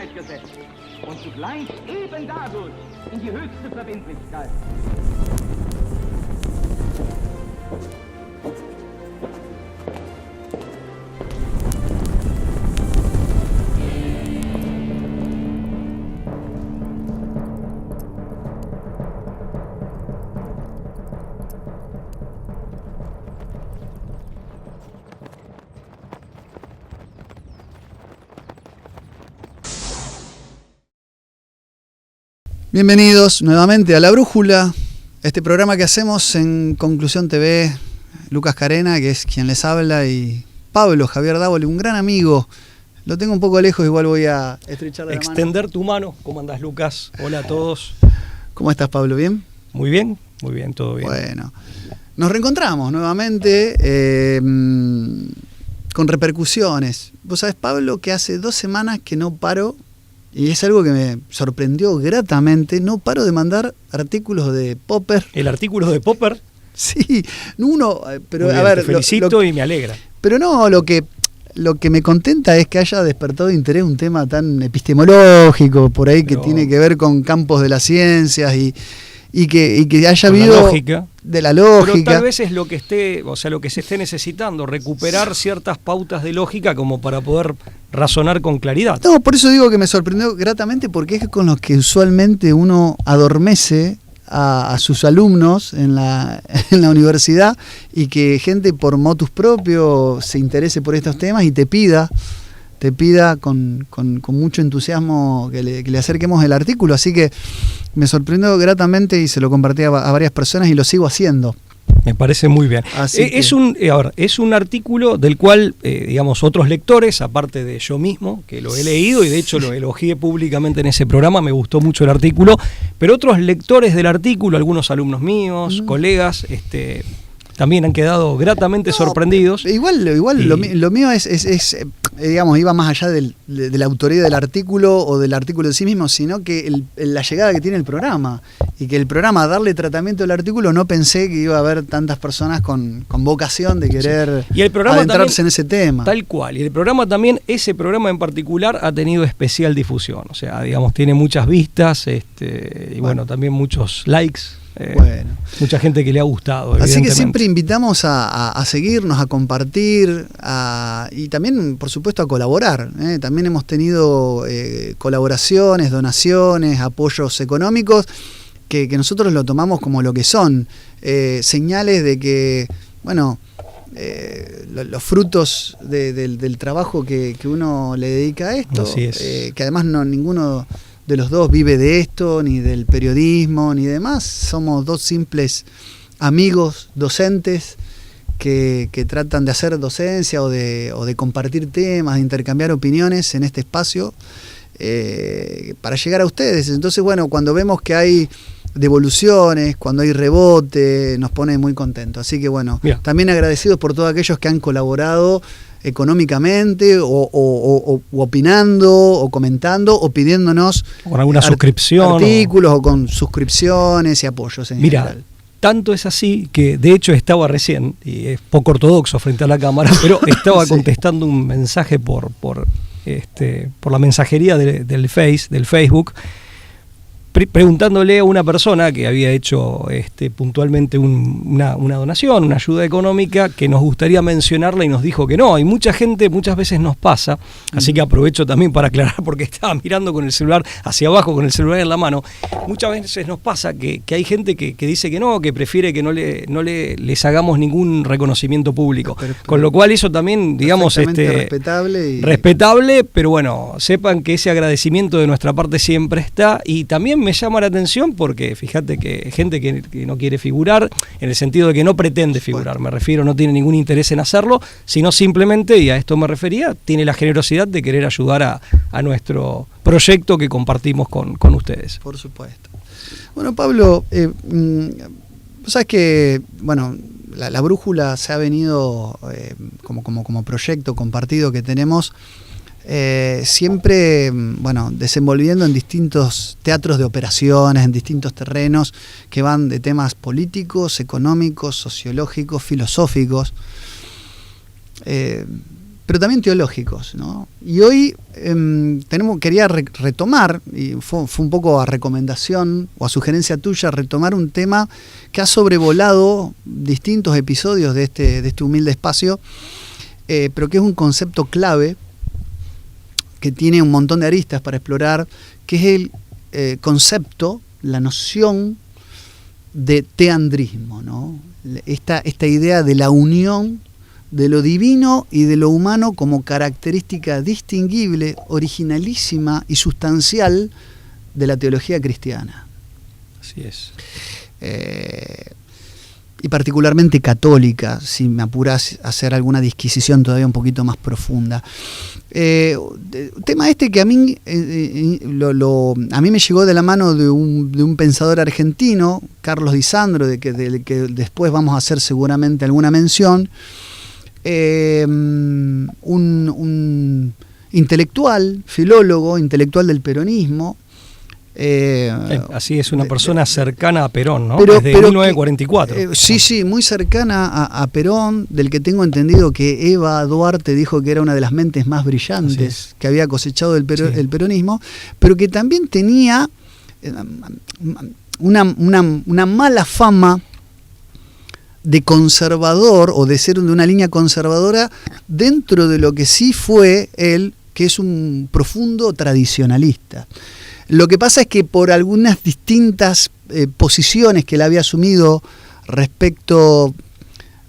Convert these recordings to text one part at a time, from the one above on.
durchgesetzt und zugleich eben dadurch in die höchste Verbindlichkeit. Bienvenidos nuevamente a La Brújula, este programa que hacemos en Conclusión TV. Lucas Carena, que es quien les habla, y Pablo Javier Dávoli, un gran amigo. Lo tengo un poco lejos, igual voy a estrecharle la mano. Extender tu mano. ¿Cómo andás, Lucas? Hola a todos. ¿Cómo estás, Pablo? ¿Bien? Muy bien, todo bien. Bueno, nos reencontramos nuevamente con repercusiones. Vos sabés, Pablo, que hace 2 semanas que no paro. Y es algo que me sorprendió gratamente. No paro de mandar artículos de Popper. ¿El artículo de Popper? Sí, uno, pero muy bien, a ver. Te felicito y me alegra. Pero no, lo que me contenta es que haya despertado interés un tema tan epistemológico, por ahí, pero, que tiene que ver con campos de las ciencias y que haya habido lógica. De la lógica. Pero tal vez es lo que esté, o sea, lo que se esté necesitando, recuperar ciertas pautas de lógica como para poder razonar con claridad. No, por eso digo que me sorprendió gratamente, porque es con los que usualmente uno adormece a sus alumnos en la universidad, y que gente por motus propio se interese por estos temas y te pida con mucho entusiasmo que le acerquemos el artículo. Así que me sorprendió gratamente y se lo compartí a varias personas y lo sigo haciendo. Me parece muy bien. Es un artículo del cual, digamos, otros lectores, aparte de yo mismo, que lo he leído y de hecho lo elogié públicamente en ese programa, me gustó mucho el artículo, pero otros lectores del artículo, algunos alumnos míos, colegas, también han quedado gratamente sorprendidos. Igual lo mío es digamos, iba más allá de la autoría del artículo o del artículo en sí mismo, sino que la llegada que tiene el programa, y que el programa, darle tratamiento al artículo, no pensé que iba a haber tantas personas con vocación de querer y el programa adentrarse también, en ese tema. Tal cual, y el programa también, ese programa en particular, ha tenido especial difusión, o sea, digamos, tiene muchas vistas, y bueno, también muchos likes. Bueno, mucha gente que le ha gustado. Así que siempre invitamos a seguirnos, a compartir, y también, por supuesto, a colaborar. También hemos tenido colaboraciones, donaciones, apoyos económicos, que nosotros lo tomamos como lo que son, señales de que, bueno, los frutos del trabajo que uno le dedica a esto, así es. Que además ninguno de los dos vive de esto, ni del periodismo, ni demás. Somos 2 simples amigos docentes que tratan de hacer docencia o de compartir temas, de intercambiar opiniones en este espacio para llegar a ustedes. Entonces, bueno, cuando vemos que hay devoluciones, cuando hay rebote, nos pone muy contentos. Así que bueno, también agradecidos por todos aquellos que han colaborado económicamente o opinando o comentando o pidiéndonos con alguna suscripción, artículos o con suscripciones y apoyos en general. Tanto es así que de hecho estaba recién, y es poco ortodoxo frente a la cámara, pero estaba contestando un mensaje por la mensajería del Facebook, preguntándole a una persona que había hecho puntualmente una donación, una ayuda económica, que nos gustaría mencionarla, y nos dijo que no. Y mucha gente, muchas veces nos pasa, así que aprovecho también para aclarar, porque estaba mirando con el celular hacia abajo, con el celular en la mano. Muchas veces nos pasa que hay gente que dice que no, que prefiere que no les hagamos ningún reconocimiento público. Con lo cual eso también, digamos, respetable, pero bueno, sepan que ese agradecimiento de nuestra parte siempre está. Y también me llama la atención porque fíjate que gente que no quiere figurar, en el sentido de que no pretende figurar, me refiero, no tiene ningún interés en hacerlo, sino simplemente, y a esto me refería, tiene la generosidad de querer ayudar a nuestro proyecto que compartimos con ustedes. Por supuesto. Bueno, Pablo, vos sabés que, bueno, la Brújula se ha venido como proyecto compartido que tenemos, siempre, bueno, desenvolviendo en distintos teatros de operaciones, en distintos terrenos que van de temas políticos, económicos, sociológicos, filosóficos, pero también teológicos, ¿no? Y hoy quería retomar, y fue un poco a recomendación o a sugerencia tuya, retomar un tema que ha sobrevolado distintos episodios de este humilde espacio, pero que es un concepto clave, que tiene un montón de aristas para explorar, que es el concepto, la noción de teandrismo, ¿no? Esta idea de la unión de lo divino y de lo humano como característica distinguible, originalísima y sustancial de la teología cristiana. Así es. Y particularmente católica, si me apuras a hacer alguna disquisición todavía un poquito más profunda. Tema que a mí a mí me llegó de la mano de un pensador argentino, Carlos Di Sandro, del que después vamos a hacer seguramente alguna mención, un intelectual, filólogo, intelectual del peronismo. Así es, una persona cercana a Perón, ¿no? Desde 1944. Sí, muy cercana a Perón, del que tengo entendido que Eva Duarte dijo que era una de las mentes más brillantes que había cosechado el peronismo, pero que también tenía una mala fama de conservador, o de ser de una línea conservadora, dentro de lo que sí fue él, que es un profundo tradicionalista. Lo que pasa es que por algunas distintas posiciones que él había asumido respecto,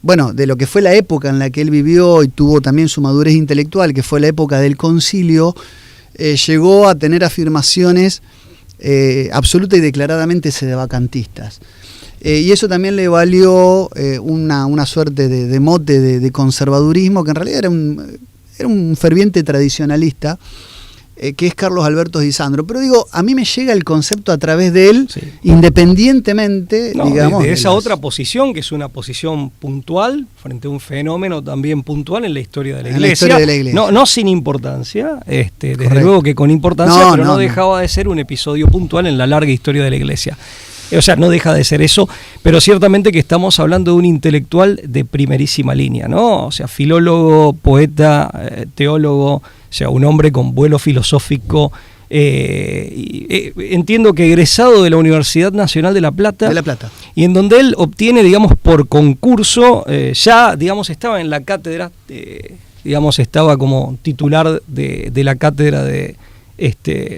de lo que fue la época en la que él vivió y tuvo también su madurez intelectual, que fue la época del concilio, llegó a tener afirmaciones absoluta y declaradamente sedevacantistas. Y eso también le valió una suerte de mote de conservadurismo, que en realidad era un ferviente tradicionalista, que es Carlos Alberto Di Sandro. Pero digo, a mí me llega el concepto a través de él, independientemente, digamos, de esa otra posición, que es una posición puntual frente a un fenómeno también puntual en la historia de la Iglesia. No sin importancia, desde luego que con importancia, pero no dejaba de ser un episodio puntual en la larga historia de la Iglesia. O sea, no deja de ser eso, pero ciertamente que estamos hablando de un intelectual de primerísima línea, ¿no? O sea, filólogo, poeta, teólogo, o sea, un hombre con vuelo filosófico. Entiendo que egresado de la Universidad Nacional de La Plata. De La Plata. Y en donde él obtiene, digamos, por concurso, ya, digamos, estaba en la cátedra, estaba como titular de la cátedra de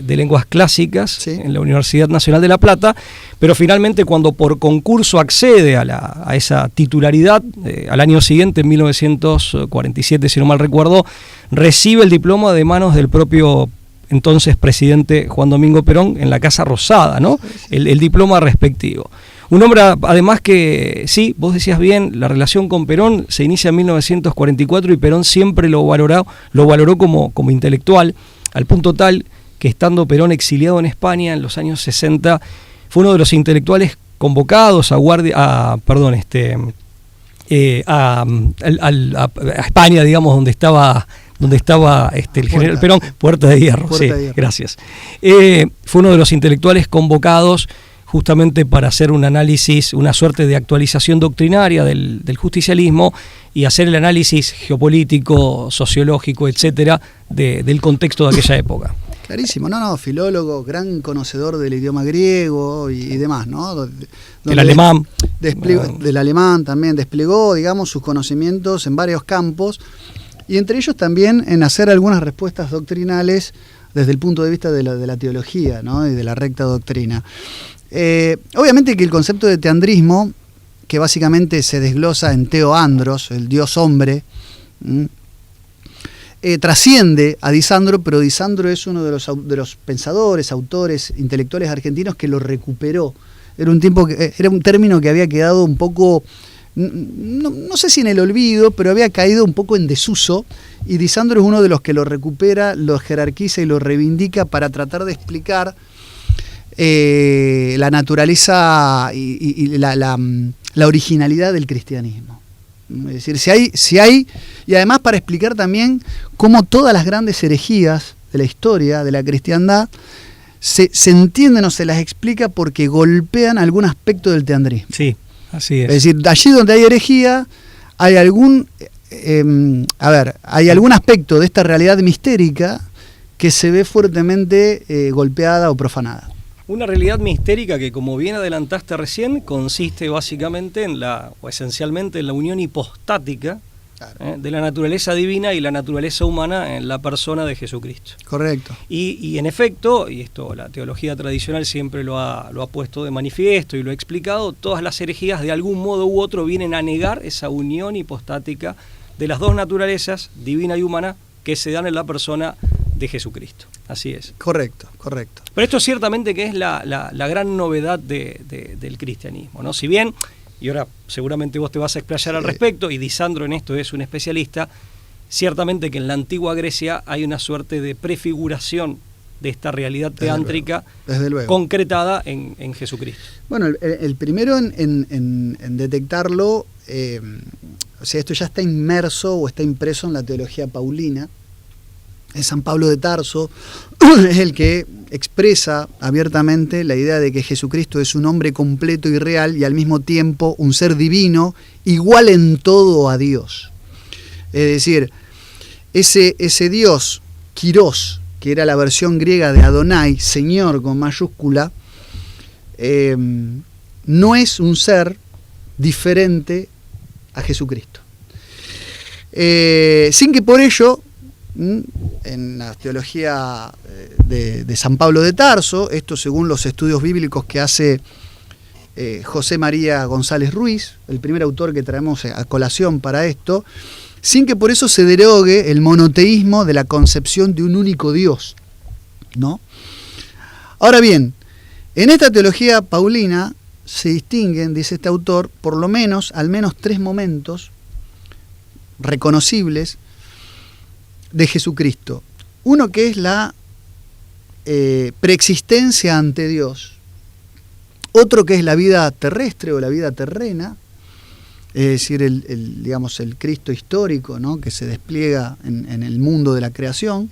lenguas clásicas en la Universidad Nacional de La Plata, pero finalmente cuando por concurso accede a esa titularidad, al año siguiente, en 1947, si no mal recuerdo, recibe el diploma de manos del propio entonces presidente Juan Domingo Perón en la Casa Rosada, ¿no? El diploma respectivo. Un hombre, además, que, sí, vos decías bien, la relación con Perón se inicia en 1944 y Perón siempre lo valoró como intelectual, al punto tal que, estando Perón exiliado en España en los años 60, fue uno de los intelectuales convocados a España, digamos, donde estaba el general Perón, Puerta de Hierro. Gracias. Fue uno de los intelectuales convocados justamente para hacer un análisis, una suerte de actualización doctrinaria del justicialismo y hacer el análisis geopolítico, sociológico, etcétera, del contexto de aquella época. Clarísimo, filólogo, gran conocedor del idioma griego y demás, ¿no? El alemán. Del alemán también desplegó, digamos, sus conocimientos en varios campos, y entre ellos también en hacer algunas respuestas doctrinales desde el punto de vista de la teología, ¿no? Y de la recta doctrina. Obviamente que el concepto de teandrismo, que básicamente se desglosa en teoandros, el dios hombre, trasciende a Di Sandro, pero Di Sandro es uno de los pensadores, autores, intelectuales argentinos que lo recuperó. Era un término que había quedado un poco, no sé si en el olvido, pero había caído un poco en desuso, y Di Sandro es uno de los que lo recupera, lo jerarquiza y lo reivindica para tratar de explicar la naturaleza y la originalidad del cristianismo. Es decir, si hay, y además para explicar también cómo todas las grandes herejías de la historia de la cristiandad se entienden o se las explica porque golpean algún aspecto del teandrismo. Sí, así es. Es decir, allí donde hay herejía, hay algún a ver, hay algún aspecto de esta realidad mistérica que se ve fuertemente golpeada o profanada. Una realidad mistérica que, como bien adelantaste recién, consiste básicamente o esencialmente en la unión hipostática, claro, de la naturaleza divina y la naturaleza humana en la persona de Jesucristo. Correcto. Y en efecto, y esto la teología tradicional siempre lo ha puesto de manifiesto y lo ha explicado, todas las herejías de algún modo u otro vienen a negar esa unión hipostática de las dos naturalezas, divina y humana, que se dan en la persona de Jesucristo. Así es. Correcto, correcto. Pero esto ciertamente que es la gran novedad del cristianismo, ¿no? Si bien, y ahora seguramente vos te vas a explayar al respecto, y Disandro en esto es un especialista, ciertamente que en la antigua Grecia hay una suerte de prefiguración de esta realidad teántrica desde luego, concretada en Jesucristo. Bueno, el primero en detectarlo, o sea, esto ya está inmerso o está impreso en la teología paulina. San Pablo de Tarso es el que expresa abiertamente la idea de que Jesucristo es un hombre completo y real y al mismo tiempo un ser divino, igual en todo a Dios. Es decir, ese Dios, Kyrios, que era la versión griega de Adonai, Señor con mayúscula, no es un ser diferente a Jesucristo. Sin que por ello, en la teología de San Pablo de Tarso, esto según los estudios bíblicos que hace José María González Ruiz, el primer autor que traemos a colación para esto, sin que por eso se derogue el monoteísmo de la concepción de un único Dios, ¿no? Ahora bien, en esta teología paulina se distinguen, dice este autor, por lo menos, al menos 3 momentos reconocibles de Jesucristo. Uno que es la preexistencia ante Dios, otro que es la vida terrestre o la vida terrena, es decir, digamos, el Cristo histórico, ¿no?, que se despliega en el mundo de la creación,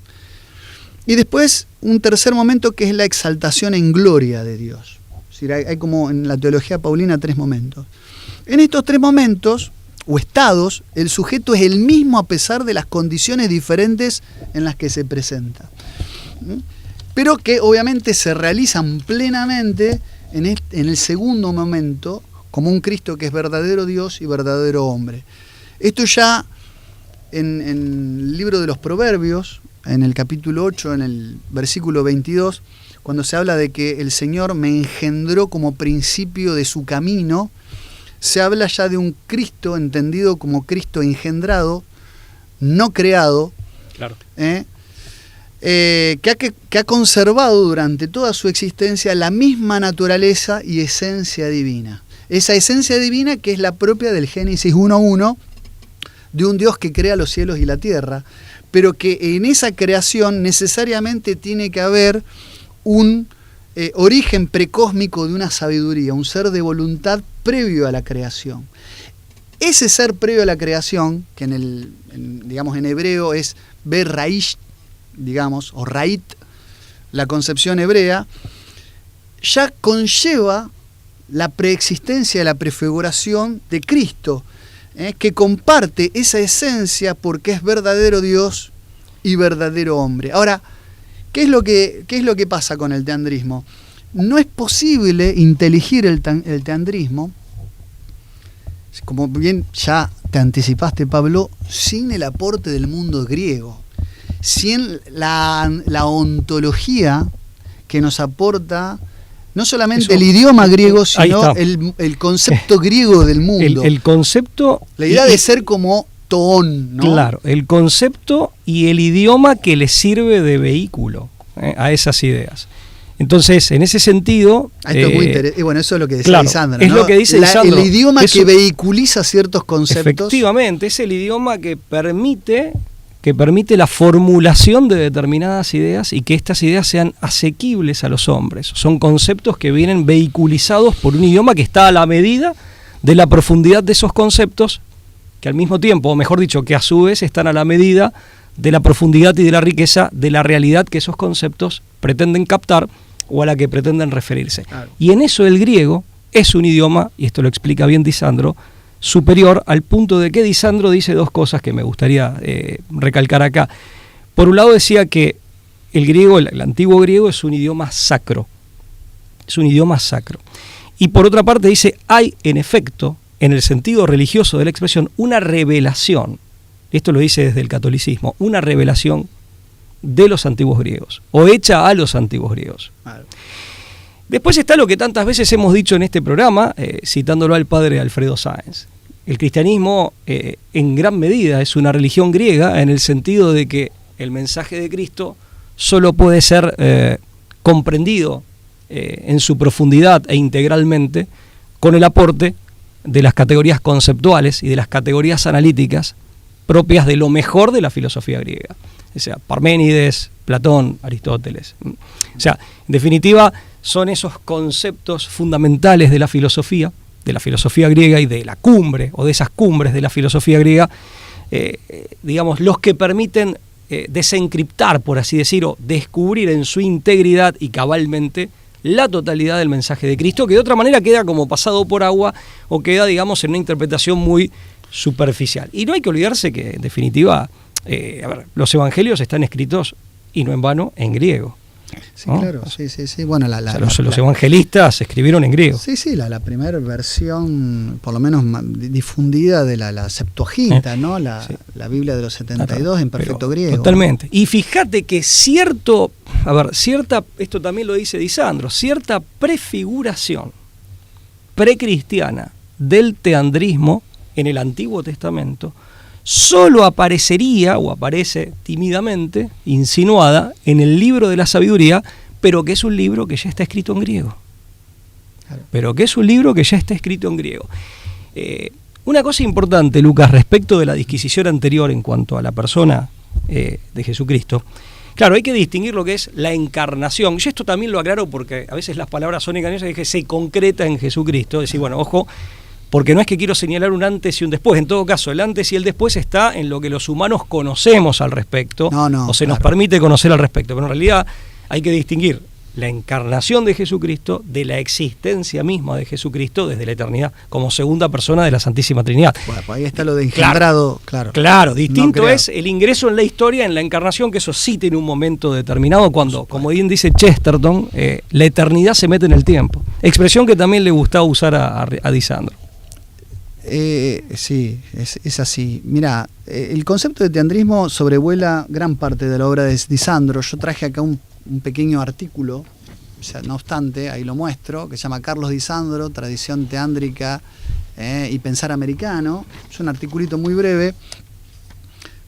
y después un tercer momento que es la exaltación en gloria de Dios. Es decir, hay como en la teología paulina 3 momentos. En estos 3 momentos o estados, el sujeto es el mismo a pesar de las condiciones diferentes en las que se presenta, pero que obviamente se realizan plenamente en el segundo momento, como un Cristo que es verdadero Dios y verdadero hombre. Esto ya en el libro de los Proverbios, en el capítulo 8, en el versículo 22, cuando se habla de que el Señor me engendró como principio de su camino, se habla ya de un Cristo entendido como Cristo engendrado, no creado, claro, que ha conservado durante toda su existencia la misma naturaleza y esencia divina. Esa esencia divina que es la propia del Génesis 1:1, de un Dios que crea los cielos y la tierra, pero que en esa creación necesariamente tiene que haber un origen precósmico de una sabiduría, un ser de voluntad previo a la creación. Ese ser previo a la creación, que digamos en hebreo es Beraish, digamos, o Rait, la concepción hebrea, ya conlleva la preexistencia, la prefiguración de Cristo, que comparte esa esencia porque es verdadero Dios y verdadero hombre. Ahora, ¿qué es lo que pasa con el teandrismo? No es posible inteligir el teandrismo, como bien ya te anticipaste, Pablo, sin el aporte del mundo griego, sin la ontología que nos aporta no solamente el idioma griego, sino el concepto griego del mundo. El concepto... La idea de ser como toón, ¿no? Claro, el concepto y el idioma que le sirve de vehículo a esas ideas. Entonces, en ese sentido... Esto es muy interesante. Bueno, eso es lo que decía Lisandro, ¿no? Es lo que dice Lisandro. El idioma que vehiculiza ciertos conceptos. Efectivamente, es el idioma que permite la formulación de determinadas ideas y que estas ideas sean asequibles a los hombres. Son conceptos que vienen vehiculizados por un idioma que está a la medida de la profundidad de esos conceptos, que al mismo tiempo, o mejor dicho, que a su vez están a la medida de la profundidad y de la riqueza de la realidad que esos conceptos pretenden captar o a la que pretenden referirse. Claro. Y en eso el griego es un idioma, y esto lo explica bien Disandro, superior, al punto de que Disandro dice dos cosas que me gustaría recalcar acá. Por un lado decía que el griego, el antiguo griego, es un idioma sacro. Es un idioma sacro. Y por otra parte dice, hay en efecto, en el sentido religioso de la expresión, una revelación. Esto lo dice desde el catolicismo, una revelación de los antiguos griegos, o hecha a los antiguos griegos. Claro. Después está lo que tantas veces hemos dicho en este programa, citándolo al padre Alfredo Sáenz. El cristianismo en gran medida es una religión griega, en el sentido de que el mensaje de Cristo solo puede ser comprendido en su profundidad e integralmente con el aporte de las categorías conceptuales y de las categorías analíticas propias de lo mejor de la filosofía griega. O sea, Parménides, Platón, Aristóteles. O sea, en definitiva, son esos conceptos fundamentales de la filosofía griega y de la cumbre, o de esas cumbres de la filosofía griega, digamos, los que permiten desencriptar, por así decirlo, descubrir en su integridad y cabalmente la totalidad del mensaje de Cristo, que de otra manera queda como pasado por agua o queda, digamos, en una interpretación muy superficial. Y no hay que olvidarse que, en definitiva, los evangelios están escritos, y no en vano, en griego. Sí, ¿no? claro, sí. Bueno, los evangelistas escribieron en griego. Sí, la primera versión, por lo menos difundida, de la Septuaginta, ¿no? La Biblia de los 72 en perfecto griego. Totalmente. Y fíjate que esto también lo dice Disandro, cierta prefiguración precristiana del teandrismo en el Antiguo Testamento solo aparecería, o aparece tímidamente, insinuada, en el libro de la sabiduría, pero que es un libro que ya está escrito en griego. Una cosa importante, Lucas, respecto de la disquisición anterior en cuanto a la persona de Jesucristo. Claro, hay que distinguir lo que es la encarnación. Yo esto también lo aclaro porque a veces las palabras son engañosas, y que se concreta en Jesucristo. Es decir, bueno, ojo, porque no es que quiero señalar un antes y un después. En todo caso, el antes y el después está en lo que los humanos conocemos al respecto, o se nos permite conocer al respecto. Pero en realidad hay que distinguir la encarnación de Jesucristo de la existencia misma de Jesucristo desde la eternidad, como segunda persona de la Santísima Trinidad. Bueno, pues ahí está lo de engendrado, claro. Claro, distinto es el ingreso en la historia, en la encarnación, que eso sí tiene un momento determinado, cuando, como bien dice Chesterton, la eternidad se mete en el tiempo. Expresión que también le gustaba usar a Disandro. Sí, es así. Mira, el concepto de teandrismo sobrevuela gran parte de la obra de Disandro. Yo traje acá un pequeño artículo, o sea, no obstante, ahí lo muestro, que se llama Carlos Disandro, Tradición Teándrica y Pensar Americano. Es un articulito muy breve,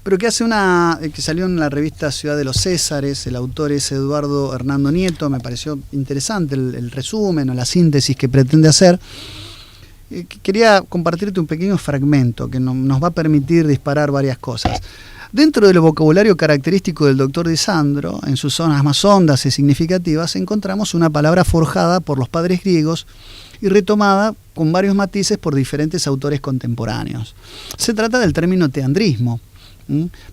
pero que que salió en la revista Ciudad de los Césares. El autor es Eduardo Hernando Nieto. Me pareció interesante el resumen o la síntesis que pretende hacer. Quería compartirte un pequeño fragmento que nos va a permitir disparar varias cosas. Dentro del vocabulario característico del doctor Disandro, en sus zonas más hondas y significativas, encontramos una palabra forjada por los padres griegos y retomada con varios matices por diferentes autores contemporáneos. Se trata del término teandrismo,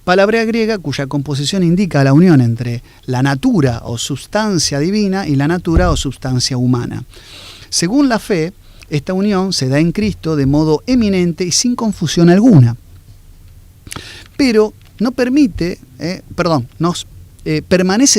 palabra griega cuya composición indica la unión entre la natura o substancia divina y la natura o substancia humana. Según la fe, esta unión se da en Cristo de modo eminente y sin confusión alguna. Pero no permanece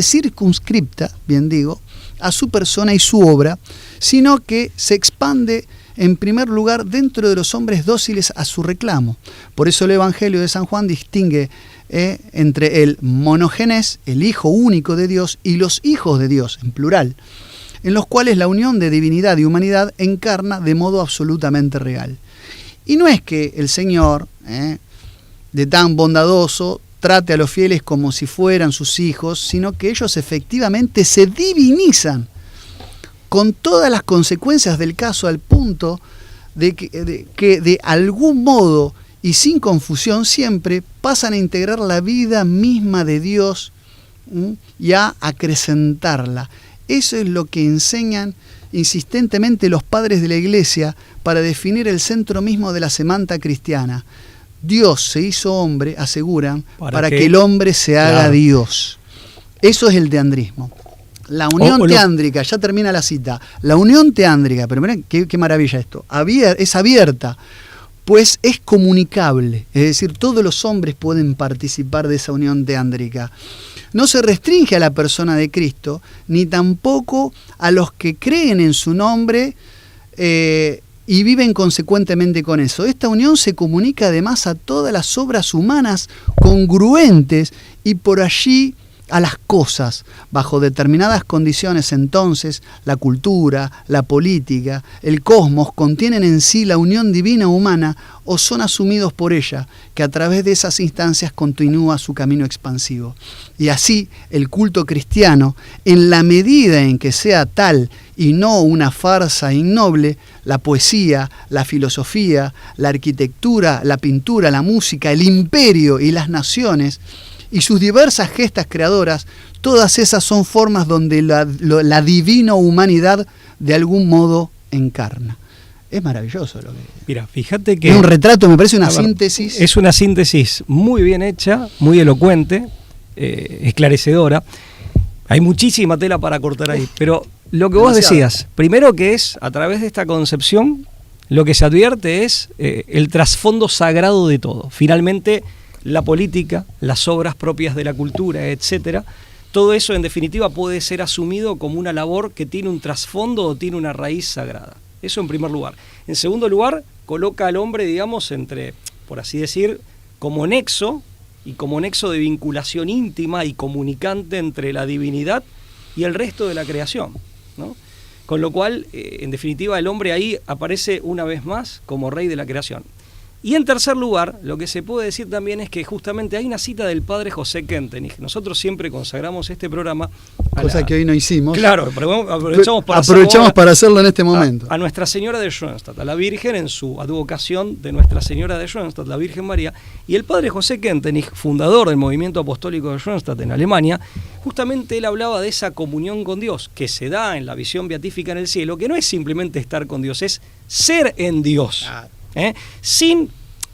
circunscripta, bien digo, a su persona y su obra, sino que se expande en primer lugar dentro de los hombres dóciles a su reclamo. Por eso el Evangelio de San Juan distingue entre el monógenes, el Hijo único de Dios, y los hijos de Dios, en plural, en los cuales la unión de divinidad y humanidad encarna de modo absolutamente real. Y no es que el Señor, de tan bondadoso, trate a los fieles como si fueran sus hijos, sino que ellos efectivamente se divinizan con todas las consecuencias del caso, al punto de que de algún modo y sin confusión siempre pasan a integrar la vida misma de Dios y a acrecentarla. Eso es lo que enseñan insistentemente los padres de la Iglesia para definir el centro mismo de la semántica cristiana. Dios se hizo hombre, aseguran, para que el hombre se haga Dios. Eso es el teandrismo. La unión teándrica, ya termina la cita. La unión teándrica, pero miren qué maravilla esto, es abierta pues es comunicable, es decir, todos los hombres pueden participar de esa unión teándrica. No se restringe a la persona de Cristo, ni tampoco a los que creen en su nombre y viven consecuentemente con eso. Esta unión se comunica además a todas las obras humanas congruentes y por allí a las cosas, bajo determinadas condiciones. Entonces, la cultura, la política, el cosmos contienen en sí la unión divina humana o son asumidos por ella, que a través de esas instancias continúa su camino expansivo. Y así, el culto cristiano, en la medida en que sea tal y no una farsa innoble, la poesía, la filosofía, la arquitectura, la pintura, la música, el imperio y las naciones, y sus diversas gestas creadoras, todas esas son formas donde la divina humanidad de algún modo encarna. Es maravilloso lo que... Mira, fíjate que... Es un retrato, me parece una síntesis. Es una síntesis muy bien hecha, muy elocuente, esclarecedora. Hay muchísima tela para cortar ahí, pero lo que vos decías, primero que es, a través de esta concepción, lo que se advierte es el trasfondo sagrado de todo. Finalmente, la política, las obras propias de la cultura, etcétera, todo eso en definitiva puede ser asumido como una labor que tiene un trasfondo o tiene una raíz sagrada. Eso en primer lugar. En segundo lugar, coloca al hombre, digamos, entre, por así decir, como nexo de vinculación íntima y comunicante entre la divinidad y el resto de la creación, ¿no? Con lo cual, en definitiva, el hombre ahí aparece una vez más como rey de la creación. Y en tercer lugar, lo que se puede decir también es que justamente hay una cita del padre José Kentenich. Nosotros siempre consagramos este programa a cosa que hoy no hicimos. Claro, aprovechamos para hacerlo en este momento. A Nuestra Señora de Schoenstatt, a la Virgen en su advocación de Nuestra Señora de Schoenstatt, la Virgen María. Y el padre José Kentenich, fundador del movimiento apostólico de Schoenstatt en Alemania, justamente él hablaba de esa comunión con Dios que se da en la visión beatífica en el cielo, que no es simplemente estar con Dios, es ser en Dios.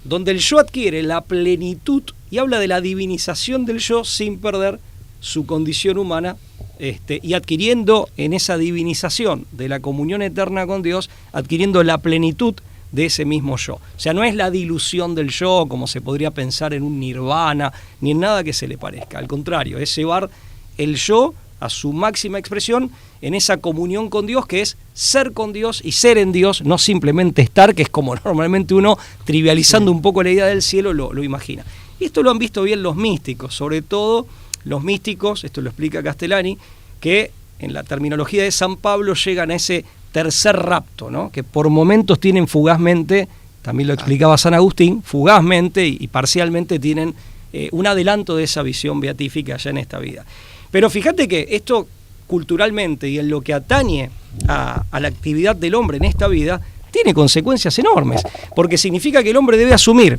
Donde el yo adquiere la plenitud y habla de la divinización del yo sin perder su condición humana, y adquiriendo en esa divinización de la comunión eterna con Dios, adquiriendo la plenitud de ese mismo yo. O sea, no es la dilución del yo como se podría pensar en un nirvana, ni en nada que se le parezca. Al contrario, es llevar el yo a su máxima expresión en esa comunión con Dios, que es ser con Dios y ser en Dios, no simplemente estar, que es como normalmente uno, trivializando un poco la idea del cielo, lo imagina. Y esto lo han visto bien los místicos, sobre todo los místicos, esto lo explica Castellani, que en la terminología de San Pablo llegan a ese tercer rapto, ¿no? Que por momentos tienen fugazmente, también lo explicaba San Agustín, fugazmente y parcialmente tienen un adelanto de esa visión beatífica ya en esta vida. Pero fíjate que esto culturalmente y en lo que atañe a la actividad del hombre en esta vida, tiene consecuencias enormes, porque significa que el hombre debe asumir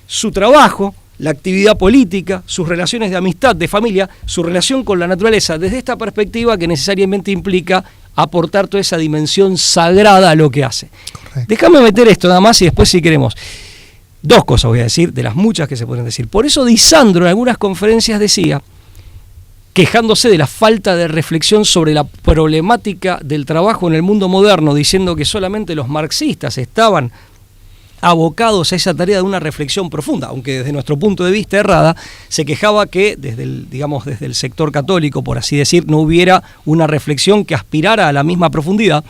su trabajo, la actividad política, sus relaciones de amistad, de familia, su relación con la naturaleza, desde esta perspectiva que necesariamente implica aportar toda esa dimensión sagrada a lo que hace. Correcto. Déjame meter esto nada más y después, si queremos, dos cosas voy a decir, de las muchas que se pueden decir. Por eso Di Sandro en algunas conferencias decía, quejándose de la falta de reflexión sobre la problemática del trabajo en el mundo moderno, diciendo que solamente los marxistas estaban abocados a esa tarea de una reflexión profunda, aunque desde nuestro punto de vista errada, se quejaba que desde el sector católico, por así decir, no hubiera una reflexión que aspirara a la misma profundidad,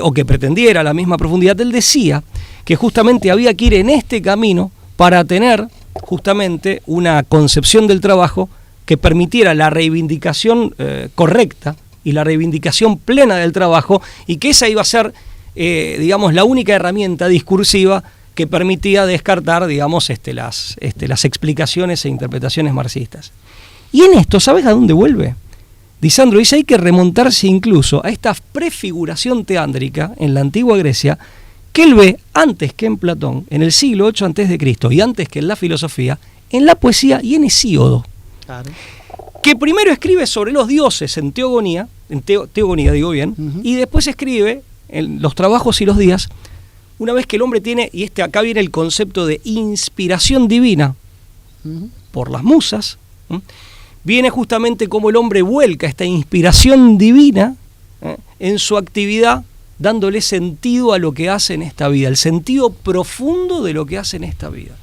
o que pretendiera a la misma profundidad. Él decía que justamente había que ir en este camino para tener justamente una concepción del trabajo que permitiera la reivindicación correcta y la reivindicación plena del trabajo, y que esa iba a ser, la única herramienta discursiva que permitía descartar, las explicaciones e interpretaciones marxistas. Y en esto, ¿sabes a dónde vuelve? Di Sandro dice, hay que remontarse incluso a esta prefiguración teándrica en la antigua Grecia, que él ve antes que en Platón, en el siglo VIII a.C., y antes que en la filosofía, en la poesía y en Hesíodo. Claro. Que primero escribe sobre los dioses en teogonía, y después escribe en los trabajos y los días, una vez que el hombre tiene, y acá viene el concepto de inspiración divina por las musas, viene justamente cómo el hombre vuelca esta inspiración divina en su actividad dándole sentido a lo que hace en esta vida, el sentido profundo de lo que hace en esta vida,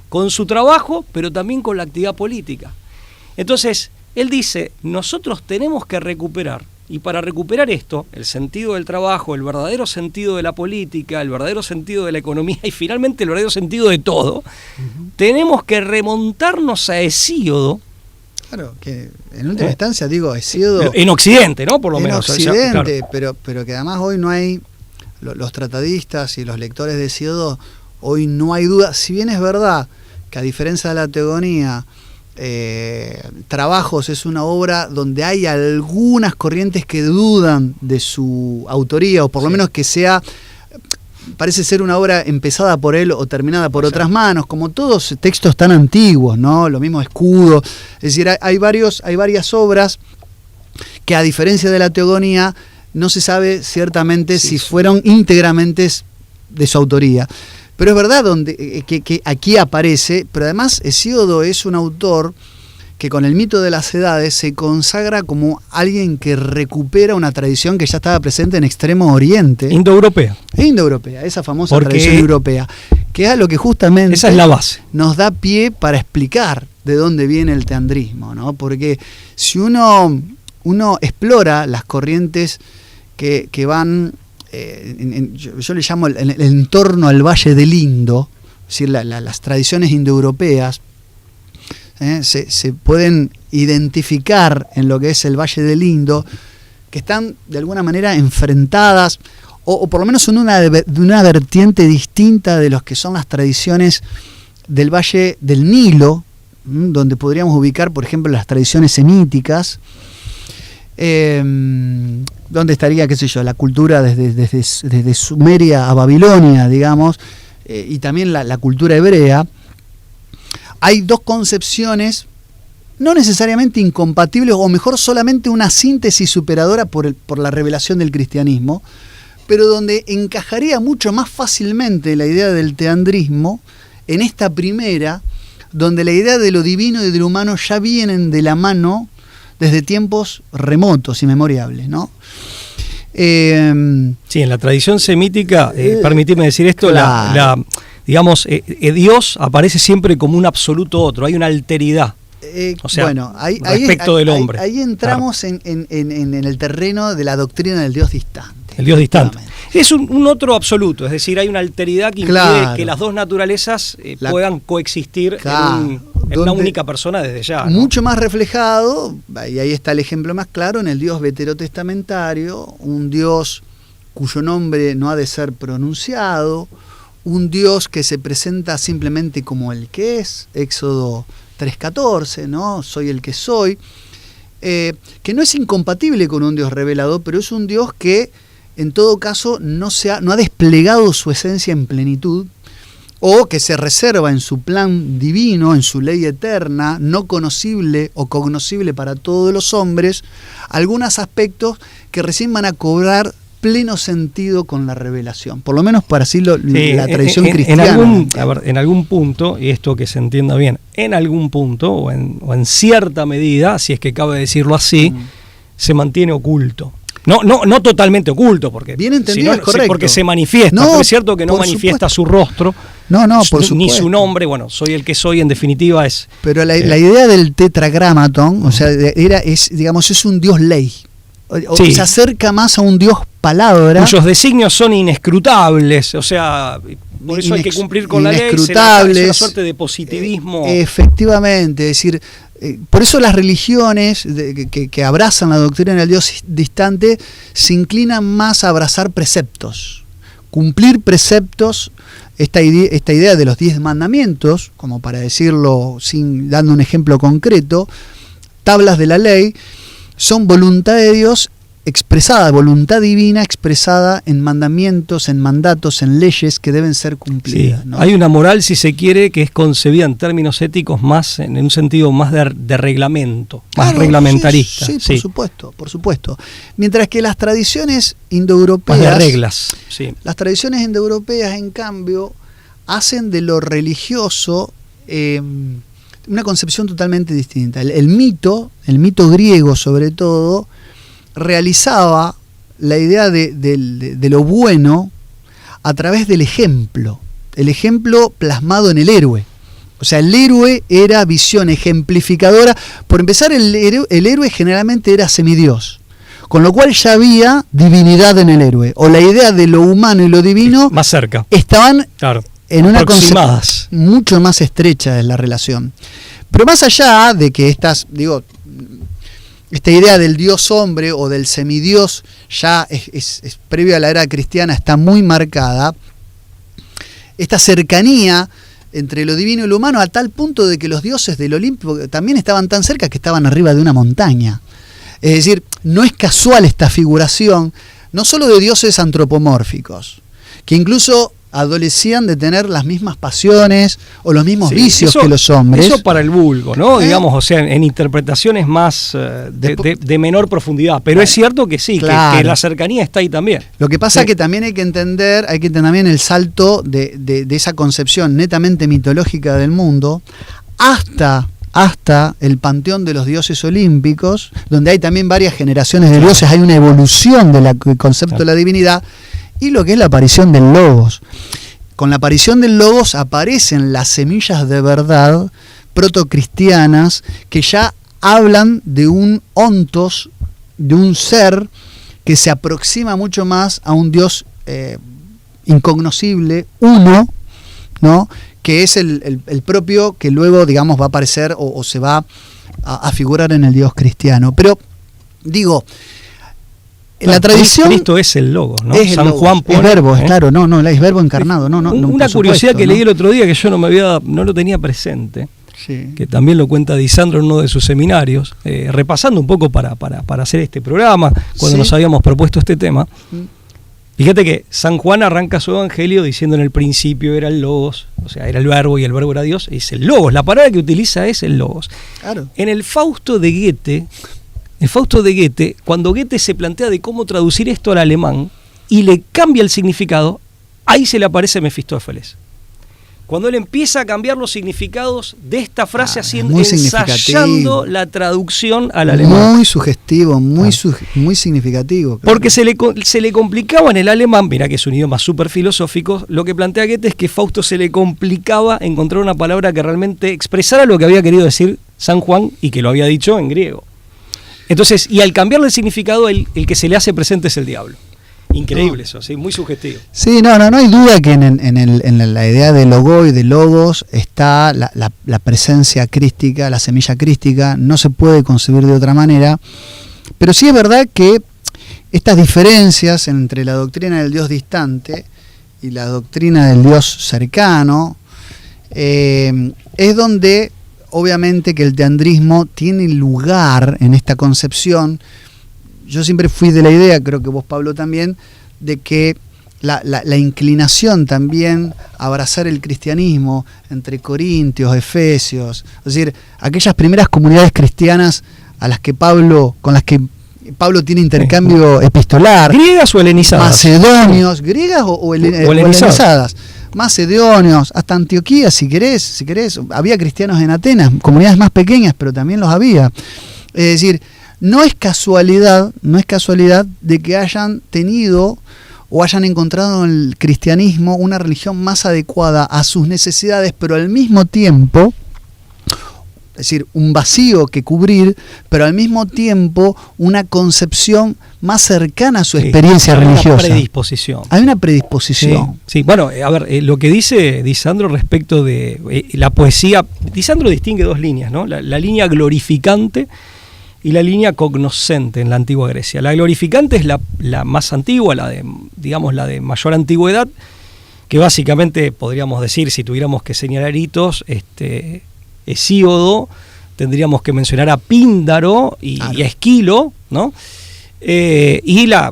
con su trabajo, pero también con la actividad política. Entonces, él dice, nosotros tenemos que recuperar, y para recuperar esto, el sentido del trabajo, el verdadero sentido de la política, el verdadero sentido de la economía y finalmente el verdadero sentido de todo, tenemos que remontarnos a Hesíodo. Claro, que en última instancia, digo, Hesíodo... En Occidente, ¿no? Por lo menos. En Occidente, claro. pero que además hoy no hay... Los tratadistas y los lectores de Hesíodo, hoy no hay duda, si bien es verdad que a diferencia de la teogonía, Trabajos es una obra donde hay algunas corrientes que dudan de su autoría, o por lo menos que sea, parece ser una obra empezada por él o terminada por otras manos, como todos textos tan antiguos, ¿no? Lo mismo Escudo, es decir, hay varias obras que a diferencia de la teogonía no se sabe ciertamente si fueron íntegramente de su autoría. Pero es verdad que aquí aparece, pero además Hesíodo es un autor que con el mito de las edades se consagra como alguien que recupera una tradición que ya estaba presente en Extremo Oriente. Indoeuropea. Esa famosa tradición europea, que es a lo que justamente esa es la base. Nos da pie para explicar de dónde viene el teandrismo, ¿no? Porque si uno explora las corrientes que van... yo le llamo el entorno al Valle del Indo, es decir, las tradiciones indoeuropeas se pueden identificar en lo que es el Valle del Indo, que están de alguna manera enfrentadas, o por lo menos en una vertiente distinta de los que son las tradiciones del Valle del Nilo, donde podríamos ubicar, por ejemplo, las tradiciones semíticas, donde estaría, qué sé yo, la cultura desde Sumeria a Babilonia, digamos, y también la cultura hebrea. Hay dos concepciones no necesariamente incompatibles, o mejor solamente una síntesis superadora por la revelación del cristianismo, pero donde encajaría mucho más fácilmente la idea del teandrismo en esta primera, donde la idea de lo divino y de lo humano ya vienen de la mano desde tiempos remotos, inmemorables, ¿no? Sí, en la tradición semítica, permitidme decir esto, claro. Digamos, Dios aparece siempre como un absoluto otro, hay una alteridad. O sea, bueno, respecto del hombre. Ahí entramos en el terreno de la doctrina del Dios distante. El Dios distante. Es un otro absoluto, es decir, hay una alteridad que impide que las dos naturalezas puedan coexistir en una única persona desde ya, ¿no? Mucho más reflejado, y ahí está el ejemplo más claro, en el Dios veterotestamentario, un Dios cuyo nombre no ha de ser pronunciado, un Dios que se presenta simplemente como el que es, Éxodo 3:14, ¿no? Soy el que soy, que no es incompatible con un Dios revelado, pero es un Dios que en todo caso no ha desplegado su esencia en plenitud, o que se reserva en su plan divino, en su ley eterna, no conocible o cognoscible para todos los hombres, algunos aspectos que recién van a cobrar pleno sentido con la revelación, por lo menos para así la tradición cristiana. En algún punto, y esto que se entienda bien, en algún punto o en cierta medida, si es que cabe decirlo así, se mantiene oculto. No totalmente oculto, porque bien entendido, es correcto. Porque se manifiesta, pero es cierto que no manifiesta su rostro, ni su nombre. Bueno, soy el que soy, en definitiva es. Pero la idea del tetragramaton, o sea, es un Dios ley. Se acerca más a un Dios palabra, cuyos designios son inescrutables, o sea, por eso hay que cumplir con la ley, es una suerte de positivismo. Efectivamente, es decir, por eso las religiones que abrazan la doctrina del Dios distante se inclinan más a abrazar preceptos, cumplir preceptos, esta idea de los 10 mandamientos, como para decirlo dando un ejemplo concreto, tablas de la ley, son voluntad de Dios expresada, voluntad divina expresada en mandamientos, en mandatos, en leyes que deben ser cumplidas. Sí. ¿No? Hay una moral, si se quiere, que es concebida en términos éticos más, en un sentido más de reglamento, más reglamentarista. Sí, por supuesto. Mientras que las tradiciones indoeuropeas... Más de reglas, sí. Las tradiciones indoeuropeas, en cambio, hacen de lo religioso una concepción totalmente distinta. El mito griego sobre todo, realizaba la idea de lo bueno a través del ejemplo. El ejemplo plasmado en el héroe. O sea, el héroe era visión ejemplificadora. Por empezar, el héroe generalmente era semidios. Con lo cual ya había divinidad en el héroe. O la idea de lo humano y lo divino más cerca. Estaban en una aproximadas. Mucho más estrecha es la relación. Pero más allá de que esta idea del dios hombre o del semidios ya es previo a la era cristiana, está muy marcada. Esta cercanía entre lo divino y lo humano, a tal punto de que los dioses del Olimpo también estaban tan cerca que estaban arriba de una montaña. Es decir, no es casual esta figuración, no solo de dioses antropomórficos, que incluso adolecían de tener las mismas pasiones o los mismos vicios que los hombres. Eso para el vulgo, ¿no? Digamos, o sea, en interpretaciones más de menor profundidad. Pero es cierto que sí, claro, que la cercanía está ahí también. Lo que pasa es que también hay que entender también el salto de esa concepción netamente mitológica del mundo hasta el panteón de los dioses olímpicos, donde hay también varias generaciones de dioses, hay una evolución del concepto de la divinidad, y lo que es la aparición del Logos. Con la aparición del Logos aparecen las semillas de verdad protocristianas que ya hablan de un ontos, de un ser que se aproxima mucho más a un Dios incognoscible, uno, ¿no?, que es el propio que luego, digamos, va a aparecer o se va a figurar en el Dios cristiano. Pero, digo, en la tradición... Cristo es el Logos, ¿no? Es San Juan pone, es verbo, claro, es verbo encarnado. Una curiosidad que leí el otro día que yo no lo tenía presente, que también lo cuenta Disandro en uno de sus seminarios, repasando un poco para hacer este programa, cuando nos habíamos propuesto este tema. Fíjate que San Juan arranca su evangelio diciendo: en el principio era el Logos, o sea, era el verbo y el verbo era Dios, es el Logos, la palabra que utiliza es el Logos. Claro. En el Fausto de Goethe, cuando Goethe se plantea de cómo traducir esto al alemán y le cambia el significado, ahí se le aparece Mefistófeles. Cuando él empieza a cambiar los significados de esta frase, ensayando la traducción al alemán. Muy sugestivo, muy significativo. Claro. Porque se le complicaba en el alemán, mira que es un idioma súper filosófico, lo que plantea Goethe es que Fausto se le complicaba encontrar una palabra que realmente expresara lo que había querido decir San Juan y que lo había dicho en griego. Entonces, y al cambiarle el significado, el que se le hace presente es el diablo. Increíble eso, sí, muy sugestivo. Sí, no hay duda que en la idea de logo y de logos está la presencia crística, la semilla crística, no se puede concebir de otra manera, pero sí es verdad que estas diferencias entre la doctrina del Dios distante y la doctrina del Dios cercano es donde obviamente que el teandrismo tiene lugar en esta concepción. Yo siempre fui de la idea, creo que vos, Pablo, también, de que la inclinación también a abrazar el cristianismo entre Corintios, Efesios, es decir, aquellas primeras comunidades cristianas con las que Pablo tiene intercambio epistolar. ¿Griegas o helenizadas? Macedonios, griegas o helenizadas. Macedonios, hasta Antioquía, si querés. Había cristianos en Atenas, comunidades más pequeñas, pero también los había. Es decir, no es casualidad de que hayan tenido o hayan encontrado en el cristianismo una religión más adecuada a sus necesidades, pero al mismo tiempo, es decir, un vacío que cubrir, pero al mismo tiempo una concepción más cercana a su experiencia religiosa. Hay una predisposición. Sí. Bueno, a ver, lo que dice Disandro respecto de la poesía, Disandro distingue dos líneas, ¿no? La línea glorificante y la línea cognoscente en la antigua Grecia. La glorificante es la más antigua, la de mayor antigüedad, que básicamente podríamos decir, si tuviéramos que señalar hitos, Hesíodo, tendríamos que mencionar a Píndaro y a Esquilo, ¿no? Y la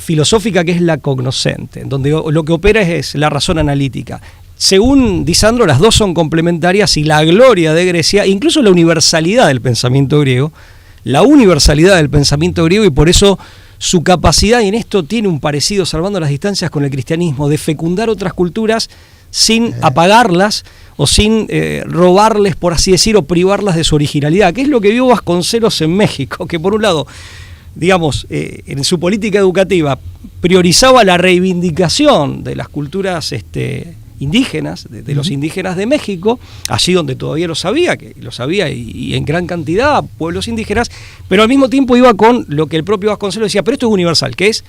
filosófica, que es la cognoscente, donde lo que opera es la razón analítica. Según Disandro, las dos son complementarias y la gloria de Grecia, incluso la universalidad del pensamiento griego, y por eso su capacidad, y en esto tiene un parecido, salvando las distancias, con el cristianismo, de fecundar otras culturas sin apagarlas o sin robarles, por así decir, o privarlas de su originalidad, que es lo que vio Vasconcelos en México, que por un lado digamos, en su política educativa priorizaba la reivindicación de las culturas indígenas, de los indígenas de México, allí donde todavía lo sabía y en gran cantidad, pueblos indígenas, pero al mismo tiempo iba con lo que el propio Vasconcelos decía, pero esto es universal, que es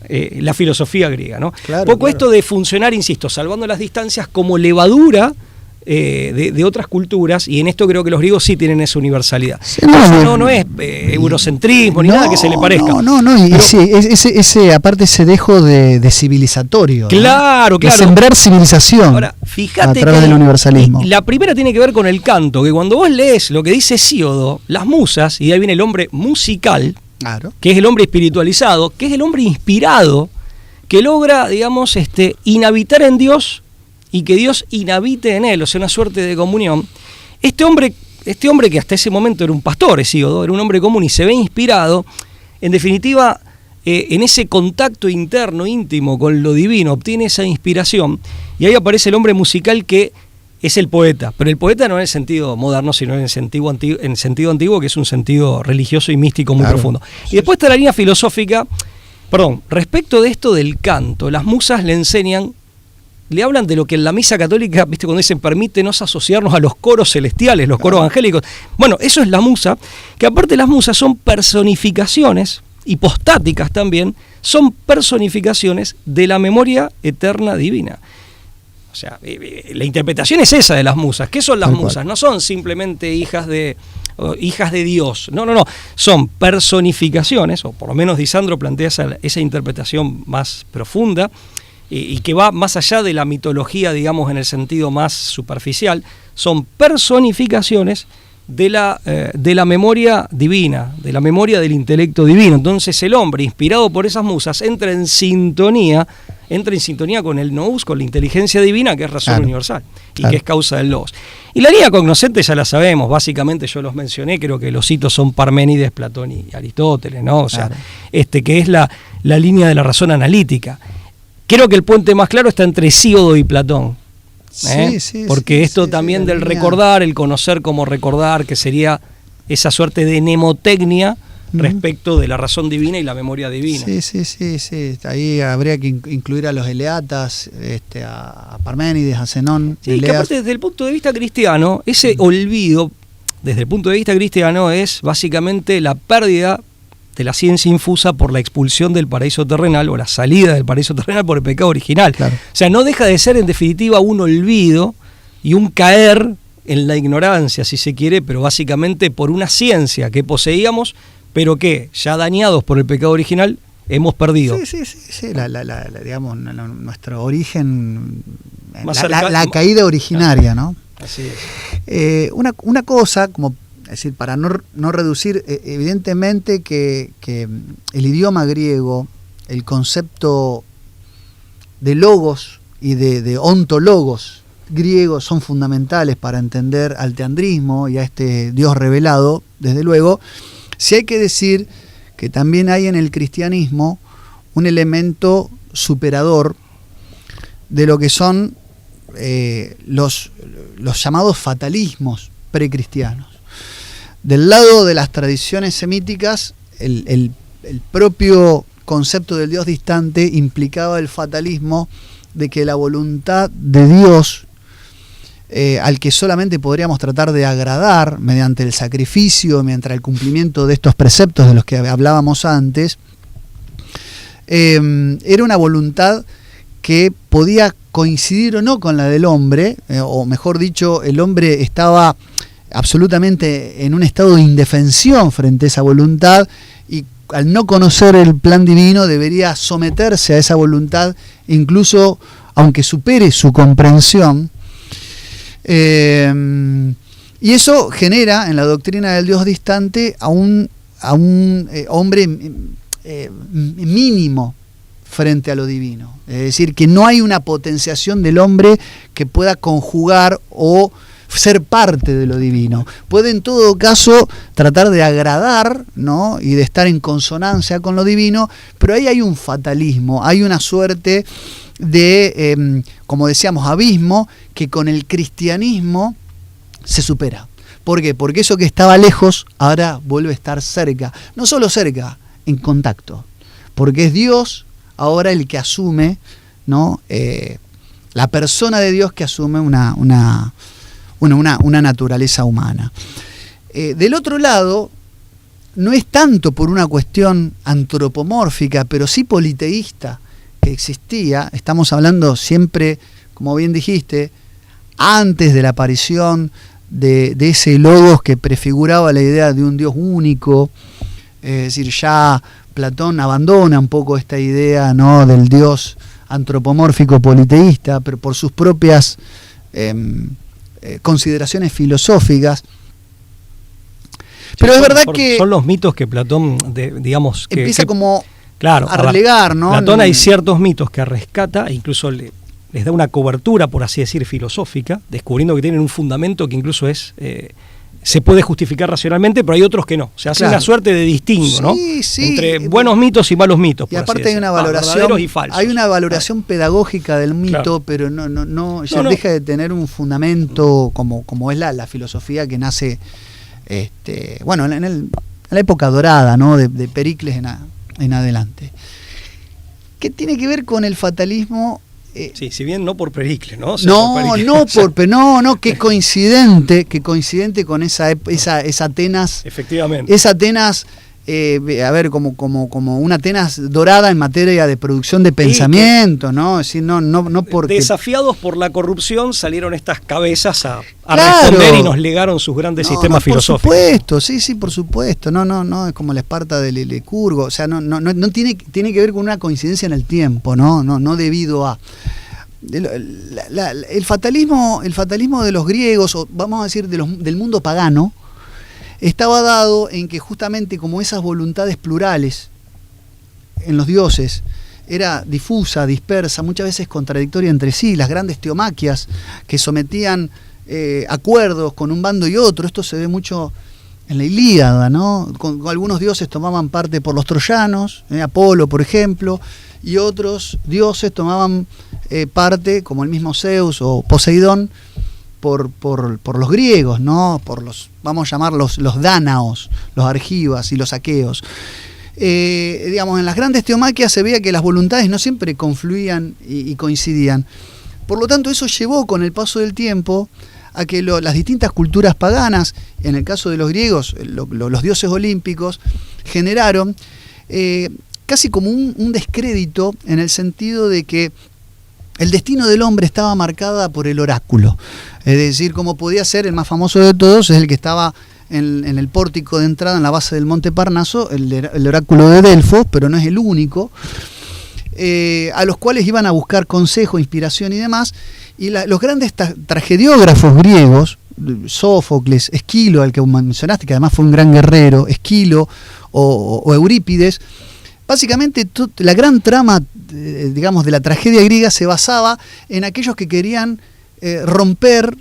la filosofía griega, ¿no? Claro. Esto de funcionar, insisto, salvando las distancias como levadura de otras culturas, y en esto creo que los griegos sí tienen esa universalidad. Sí, no es eurocentrismo ni nada que se le parezca. Y sí, aparte ese dejo de civilizatorio. Claro, ¿no? De sembrar civilización. Ahora, fíjate a través del universalismo. La primera tiene que ver con el canto, que cuando vos lees lo que dice Hesíodo, las musas, y ahí viene el hombre musical, claro, que es el hombre espiritualizado, que es el hombre inspirado, que logra, digamos, inhabitar en Dios y que Dios inhabite en él, o sea, una suerte de comunión. Este hombre que hasta ese momento era un pastor, Hesíodo, era un hombre común y se ve inspirado, en definitiva, en ese contacto interno, íntimo con lo divino, obtiene esa inspiración, y ahí aparece el hombre musical que es el poeta, pero el poeta no en el sentido moderno, sino en el sentido antiguo, que es un sentido religioso y místico muy profundo. Y después está la línea filosófica, respecto de esto del canto, las musas le hablan de lo que en la misa católica, viste, cuando dicen permítenos asociarnos a los coros celestiales, los coros angélicos. Bueno, eso es la musa, que aparte las musas son personificaciones, hipostáticas también, son personificaciones de la memoria eterna divina. O sea, la interpretación es esa de las musas. ¿Qué son las musas? No son simplemente hijas de Dios. No. Son personificaciones, o por lo menos Disandro plantea esa interpretación más profunda, y que va más allá de la mitología, digamos, en el sentido más superficial. Son personificaciones de la memoria divina, de la memoria del intelecto divino. Entonces el hombre, inspirado por esas musas, entra en sintonía con el nous, con la inteligencia divina, que es razón universal y que es causa del logos. Y la línea cognoscente ya la sabemos, básicamente yo los mencioné, creo que los hitos son Parménides, Platón y Aristóteles, ¿no? O sea, que es la línea de la razón analítica. Creo que el puente más claro está entre Hesíodo y Platón. Porque esto también del recordar, el conocer como recordar, que sería esa suerte de mnemotecnia respecto de la razón divina y la memoria divina. Sí. Ahí habría que incluir a los eleatas, a Parménides, a Zenón. Sí, que aparte desde el punto de vista cristiano, ese olvido, desde el punto de vista cristiano, es básicamente la pérdida de la ciencia infusa por la expulsión del paraíso terrenal, o la salida del paraíso terrenal por el pecado original. Claro. O sea, no deja de ser en definitiva un olvido y un caer en la ignorancia, si se quiere, pero básicamente por una ciencia que poseíamos, pero que, ya dañados por el pecado original, hemos perdido. Sí, digamos, nuestro origen, la caída originaria, ¿no? Así es. Una cosa, como es decir, para no reducir, evidentemente que el idioma griego, el concepto de logos y de ontologos griegos son fundamentales para entender al teandrismo y a este Dios revelado, desde luego. Sí hay que decir que también hay en el cristianismo un elemento superador de lo que son los llamados fatalismos precristianos. Del lado de las tradiciones semíticas, el propio concepto del Dios distante implicaba el fatalismo de que la voluntad de Dios, al que solamente podríamos tratar de agradar mediante el sacrificio, mediante el cumplimiento de estos preceptos de los que hablábamos antes, era una voluntad que podía coincidir o no con la del hombre, o mejor dicho, el hombre estaba absolutamente en un estado de indefensión frente a esa voluntad, y al no conocer el plan divino debería someterse a esa voluntad, incluso aunque supere su comprensión. Y eso genera en la doctrina del Dios distante a un hombre mínimo frente a lo divino. Es decir, que no hay una potenciación del hombre que pueda conjugar o ser parte de lo divino. Puede en todo caso tratar de agradar, ¿no?, y de estar en consonancia con lo divino, pero ahí hay un fatalismo, hay una suerte de, como decíamos, abismo que con el cristianismo se supera. ¿Por qué? Porque eso que estaba lejos ahora vuelve a estar cerca. No solo cerca, en contacto, porque es Dios ahora el que asume, ¿no? La persona de Dios que asume una naturaleza humana. Del otro lado, no es tanto por una cuestión antropomórfica, pero sí politeísta que existía. Estamos hablando siempre, como bien dijiste, antes de la aparición de ese logos que prefiguraba la idea de un Dios único. Es decir, ya Platón abandona un poco esta idea, ¿no?, del Dios antropomórfico politeísta, pero por sus propias consideraciones filosóficas. Pero es verdad que son los mitos que Platón, digamos, que empieza como claro, a relegar, ¿no? Platón hay ciertos mitos que rescata, incluso les da una cobertura, por así decir, filosófica, descubriendo que tienen un fundamento que incluso se puede justificar racionalmente, pero hay otros que no. Se hace una suerte de distingo, ¿no? Sí. Entre buenos mitos y malos mitos. Y aparte hay una valoración, hay una valoración pedagógica del mito, pero no deja de tener un fundamento como es la filosofía que nace, en la época dorada, ¿no?, de Pericles en adelante. ¿Qué tiene que ver con el fatalismo? Sí, si bien no por Pericles, ¿no? Que es coincidente con esa Atenas. Efectivamente. Esa Atenas, como una Atenas dorada en materia de producción de pensamiento, ¿no? Es decir, no porque... Desafiados por la corrupción salieron estas cabezas a responder y nos legaron sus grandes sistemas filosóficos. Por supuesto, sí, por supuesto. No, es como la Esparta de Licurgo. O sea, no tiene que ver con una coincidencia en el tiempo, no debido a... El fatalismo de los griegos, o vamos a decir del mundo pagano, estaba dado en que justamente como esas voluntades plurales en los dioses era difusa, dispersa, muchas veces contradictoria entre sí, las grandes teomaquias que sometían acuerdos con un bando y otro, esto se ve mucho en la Ilíada, ¿no? Con algunos dioses tomaban parte por los troyanos, Apolo, por ejemplo, y otros dioses tomaban parte, como el mismo Zeus o Poseidón, por los griegos, ¿no? Por los, vamos a llamarlos los dánaos, los argivas y los aqueos. En las grandes teomaquias se veía que las voluntades no siempre confluían y coincidían. Por lo tanto, eso llevó con el paso del tiempo a que las distintas culturas paganas, en el caso de los griegos, los dioses olímpicos, generaron casi como un descrédito, en el sentido de que el destino del hombre estaba marcada por el oráculo. Es decir, como podía ser el más famoso de todos, es el que estaba en el pórtico de entrada, en la base del Monte Parnaso, el oráculo de Delfos, pero no es el único, a los cuales iban a buscar consejo, inspiración y demás. Y los grandes tragediógrafos griegos, Sófocles, Esquilo, al que mencionaste, que además fue un gran guerrero, Esquilo o Eurípides, básicamente la gran trama, de la tragedia griega se basaba en aquellos que querían romper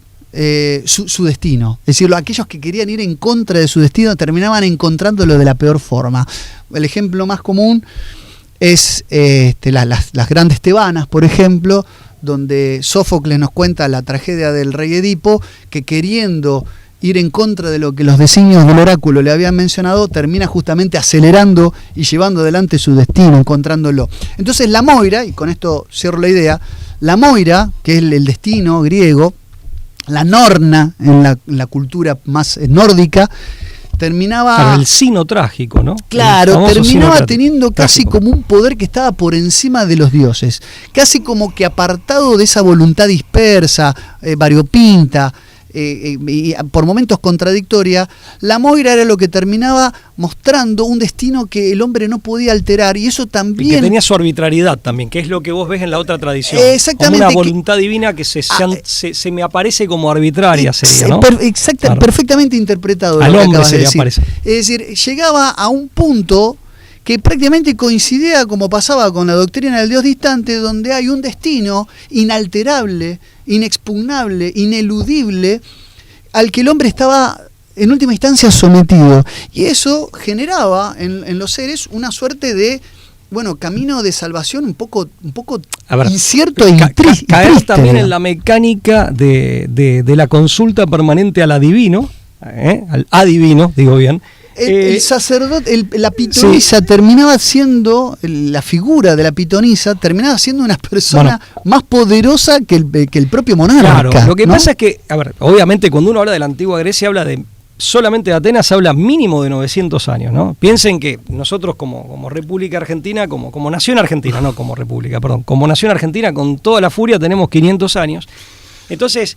su destino. Es decir, aquellos que querían ir en contra de su destino terminaban encontrándolo de la peor forma. El ejemplo más común es las grandes tebanas, por ejemplo, donde Sófocles nos cuenta la tragedia del rey Edipo, que queriendo ir en contra de lo que los designios del oráculo le habían mencionado, termina justamente acelerando y llevando adelante su destino, encontrándolo. Entonces la Moira, y con esto cierro la idea, la Moira, que es el destino griego, la Norna en la cultura más nórdica, terminaba... Claro, el sino trágico, ¿no? Claro, terminaba teniendo casi como un poder que estaba por encima de los dioses, casi como que apartado de esa voluntad dispersa, variopinta, y por momentos contradictoria. La Moira era lo que terminaba mostrando un destino que el hombre no podía alterar, y eso también... Y que tenía su arbitrariedad también, que es lo que vos ves en la otra tradición. Exactamente. Como una voluntad divina que se me aparece como arbitraria, sería, ¿no? Claro. Perfectamente interpretado. Al lo que hombre acabas se de le decir. aparece. Es decir, llegaba a un punto que prácticamente coincidía, como pasaba con la doctrina del Dios distante, donde hay un destino inalterable, inexpugnable, ineludible, al que el hombre estaba en última instancia sometido. Y eso generaba en los seres una suerte de camino de salvación un poco incierto e triste. Caer también en la mecánica de la consulta permanente al adivino, al adivino, digo bien, El sacerdote, la pitonisa terminaba siendo, la figura de la pitonisa terminaba siendo una persona más poderosa que el propio monarca. Claro, lo que ¿no? pasa es que, a ver, obviamente cuando uno habla de la antigua Grecia habla de, solamente de Atenas habla mínimo de 900 años, ¿no? Piensen que nosotros como República Argentina, como nación argentina, no como república, perdón, como nación argentina con toda la furia tenemos 500 años. Entonces,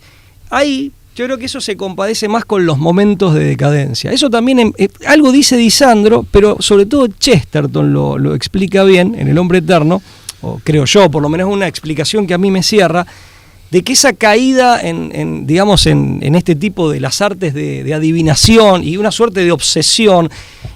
ahí yo creo que eso se compadece más con los momentos de decadencia. Eso también, algo dice Disandro, pero sobre todo Chesterton lo explica bien en El Hombre Eterno, o creo yo, por lo menos una explicación que a mí me cierra, de que esa caída en este tipo de las artes de adivinación y una suerte de obsesión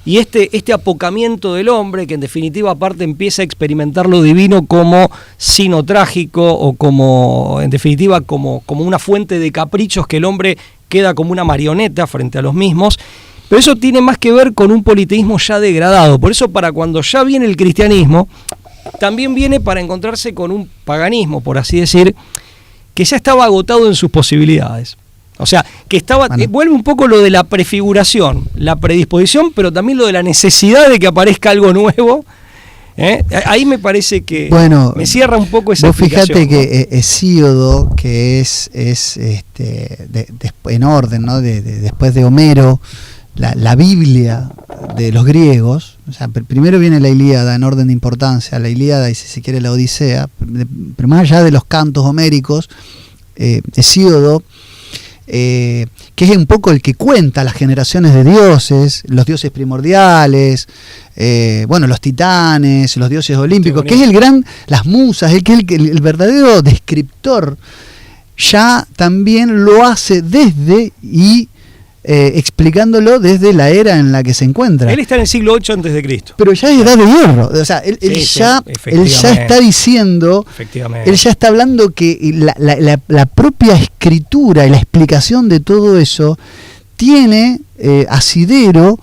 y este apocamiento del hombre, que en definitiva aparte empieza a experimentar lo divino como sino trágico o como, en definitiva, como una fuente de caprichos, que el hombre queda como una marioneta frente a los mismos. Pero eso tiene más que ver con un politeísmo ya degradado. Por eso, para cuando ya viene el cristianismo, también viene para encontrarse con un paganismo, por así decir, que ya estaba agotado en sus posibilidades. O sea, que estaba, vuelve un poco lo de la prefiguración, la predisposición, pero también lo de la necesidad de que aparezca algo nuevo. Ahí me parece que me cierra un poco esa explicación. Vos fíjate, ¿no? Que Hesíodo, que es en orden, ¿no? Después de Homero, la Biblia de los griegos, o sea, primero viene la Ilíada en orden de importancia, la Ilíada y si se quiere la Odisea, pero más allá de los cantos homéricos, Hesíodo, que es un poco el que cuenta las generaciones de dioses, los dioses primordiales, los titanes, los dioses olímpicos, que es las musas, el verdadero descriptor, ya también lo hace explicándolo desde la era en la que se encuentra. Él está en el siglo VIII a.C. Pero ya es edad de hierro. O sea, él ya está diciendo, él ya está hablando que la propia escritura y la explicación de todo eso tiene asidero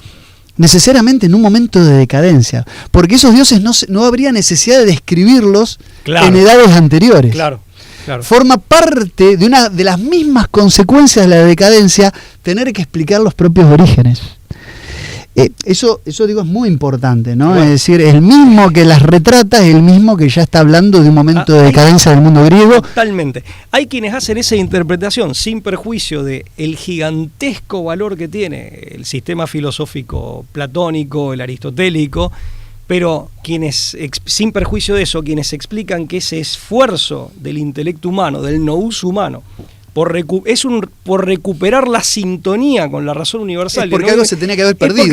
necesariamente en un momento de decadencia. Porque esos dioses no habría necesidad de describirlos en edades anteriores. Claro. Forma parte de las mismas consecuencias de la decadencia tener que explicar los propios orígenes. Eso digo es muy importante, ¿no? Es decir, el mismo que las retrata es el mismo que ya está hablando de un momento de decadencia del mundo griego. Totalmente. Hay quienes hacen esa interpretación sin perjuicio de el gigantesco valor que tiene el sistema filosófico platónico, el aristotélico, pero quienes, sin perjuicio de eso, quienes explican que ese esfuerzo del intelecto humano, del nous humano, por recuperar la sintonía con la razón universal. Es porque algo se tenía que haber perdido.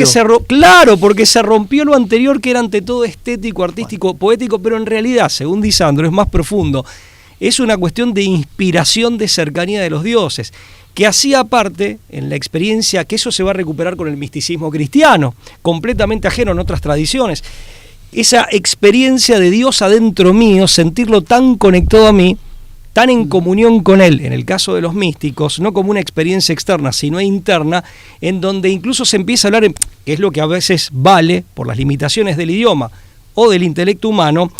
Porque se rompió lo anterior, que era ante todo estético, artístico, poético, pero en realidad, según Disandro, es más profundo. Es una cuestión de inspiración, de cercanía de los dioses, que hacía parte en la experiencia, que eso se va a recuperar con el misticismo cristiano, completamente ajeno en otras tradiciones. Esa experiencia de Dios adentro mío, sentirlo tan conectado a mí, tan en comunión con Él, en el caso de los místicos, no como una experiencia externa, sino interna, en donde incluso se empieza a hablar, que es lo que a veces vale por las limitaciones del idioma o del intelecto humano,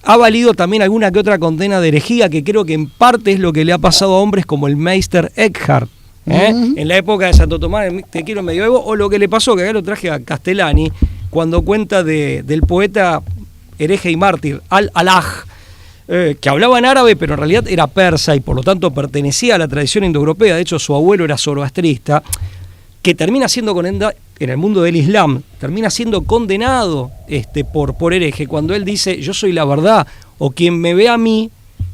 ha valido también alguna que otra condena de herejía, que creo que en parte es lo que le ha pasado a hombres como el Meister Eckhart, en la época de Santo Tomás, te quiero medioevo, o lo que le pasó, que acá lo traje a Castellani, cuando cuenta del poeta hereje y mártir, Al-Alaj, que hablaba en árabe, pero en realidad era persa y por lo tanto pertenecía a la tradición indoeuropea. De hecho, su abuelo era zoroastrista, que termina siendo condenado en el mundo del Islam, termina siendo condenado por hereje, cuando él dice, yo soy la verdad, o quien me ve a mí,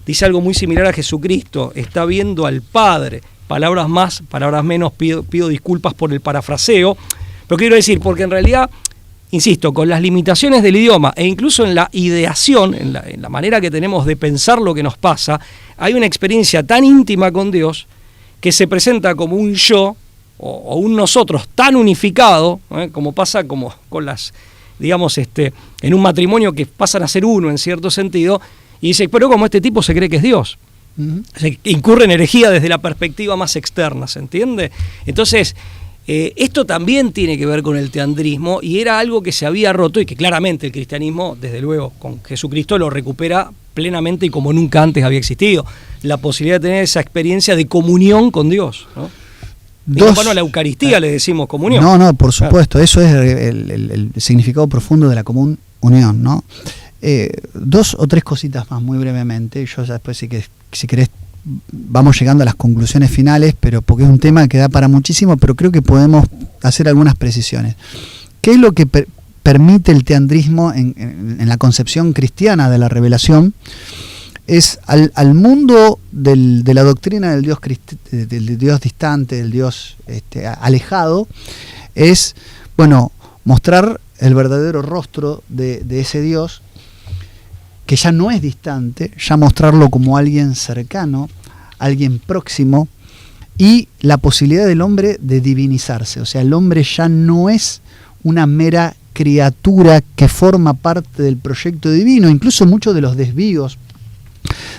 dice algo muy similar a Jesucristo, está viendo al Padre. Palabras más, palabras menos, pido disculpas por el parafraseo, pero quiero decir, porque en realidad, insisto, con las limitaciones del idioma e incluso en la ideación, en la manera que tenemos de pensar lo que nos pasa, hay una experiencia tan íntima con Dios que se presenta como un yo o un nosotros tan unificado, como pasa como con las, digamos, en un matrimonio que pasan a ser uno en cierto sentido, y dice, pero como este tipo se cree que es Dios. O sea, incurre en herejía desde la perspectiva más externa, ¿se entiende? Entonces, esto también tiene que ver con el teandrismo y era algo que se había roto y que claramente el cristianismo, desde luego, con Jesucristo lo recupera plenamente y como nunca antes había existido. La posibilidad de tener esa experiencia de comunión con Dios, ¿no? Bueno, a la Eucaristía le decimos comunión. No, por supuesto, eso es el significado profundo de la común unión, ¿no? 2 o 3 cositas más, muy brevemente. Yo ya después, si querés, vamos llegando a las conclusiones finales, pero porque es un tema que da para muchísimo, pero creo que podemos hacer algunas precisiones. ¿Qué es lo que permite el teandrismo en la concepción cristiana de la revelación? Es al mundo de la doctrina del Dios distante, del Dios alejado, es, bueno, mostrar el verdadero rostro de ese Dios, que ya no es distante, ya mostrarlo como alguien cercano, alguien próximo, y la posibilidad del hombre de divinizarse. O sea, el hombre ya no es una mera criatura que forma parte del proyecto divino. Incluso muchos de los desvíos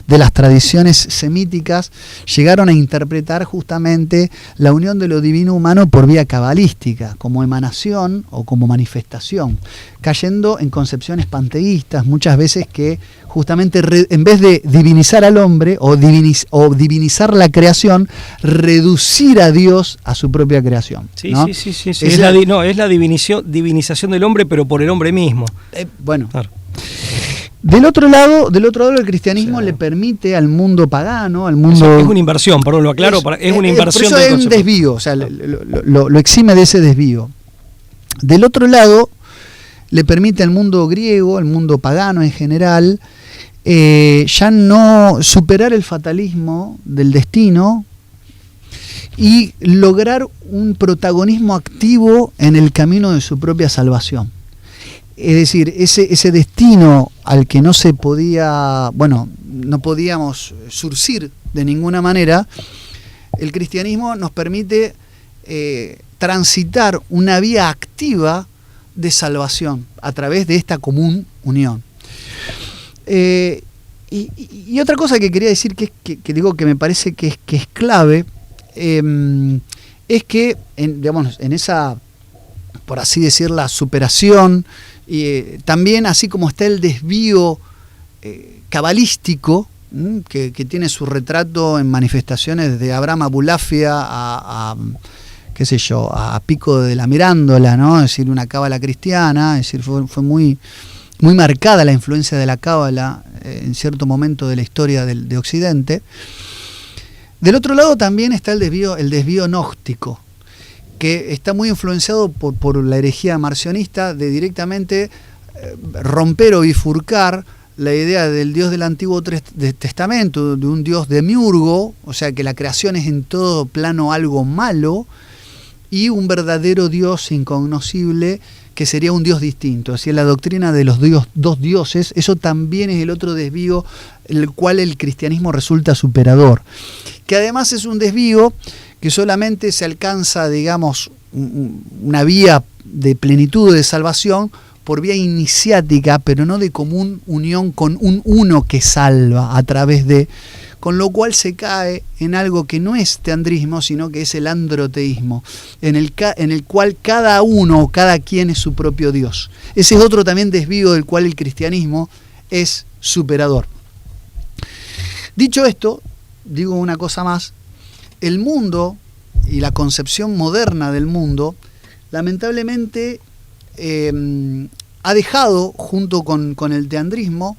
de las tradiciones semíticas llegaron a interpretar justamente la unión de lo divino humano por vía cabalística, como emanación o como manifestación, cayendo en concepciones panteístas muchas veces que justamente en vez de divinizar al hombre o divinizar la creación, reducir a Dios a su propia creación. Sí, ¿no? sí. Es la divinización del hombre, pero por el hombre mismo. Bueno. Claro. Del otro lado, el cristianismo le permite al mundo pagano, al mundo... Es una inversión, perdón, lo aclaro, es una inversión. Por eso es un desvío, o sea, lo exime de ese desvío. Del otro lado, le permite al mundo griego, al mundo pagano en general, ya no superar el fatalismo del destino y lograr un protagonismo activo en el camino de su propia salvación. Es decir, ese destino al que no podíamos surcir de ninguna manera, el cristianismo nos permite transitar una vía activa de salvación a través de esta común unión. Y otra cosa que quería decir que me parece que es clave, es que en esa, por así decir, la superación, y también así como está el desvío cabalístico, que tiene su retrato en manifestaciones de Abraham Abulafia a Pico de la Mirándola, ¿no? Es decir, una cábala cristiana, es decir, fue muy, muy marcada la influencia de la cábala en cierto momento de la historia de Occidente. Del otro lado también está el desvío gnóstico, que está muy influenciado por la herejía marcionista de directamente romper o bifurcar la idea del Dios del Antiguo Testamento, de un Dios demiurgo, o sea que la creación es en todo plano algo malo, y un verdadero Dios incognoscible que sería un Dios distinto. Así es la doctrina de los dos dioses. Eso también es el otro desvío, el cual el cristianismo resulta superador, que además es un desvío que solamente se alcanza, digamos, una vía de plenitud de salvación por vía iniciática, pero no de común unión con un uno que salva a través de, con lo cual se cae en algo que no es teandrismo, sino que es el androteísmo, en el cual cada uno o cada quien es su propio Dios. Ese es otro también desvío del cual el cristianismo es superador. Dicho esto, digo una cosa más. El mundo y la concepción moderna del mundo, lamentablemente, ha dejado, junto con el teandrismo,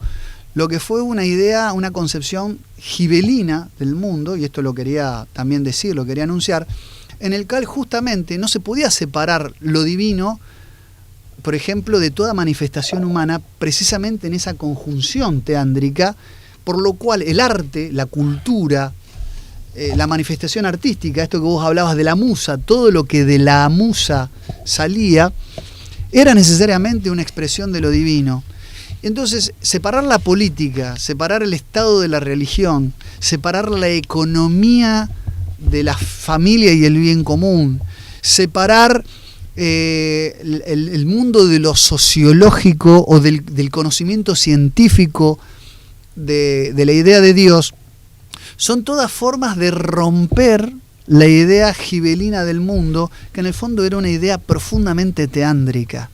lo que fue una idea, una concepción gibelina del mundo, y esto lo quería también decir, lo quería anunciar, en el cual justamente no se podía separar lo divino, por ejemplo, de toda manifestación humana, precisamente en esa conjunción teándrica, por lo cual el arte, la cultura, la manifestación artística, esto que vos hablabas de la musa, todo lo que de la musa salía, era necesariamente una expresión de lo divino. Entonces, separar la política, separar el estado de la religión, separar la economía de la familia y el bien común, separar el mundo de lo sociológico o del conocimiento científico de la idea de Dios, son todas formas de romper la idea gibelina del mundo, que en el fondo era una idea profundamente teándrica.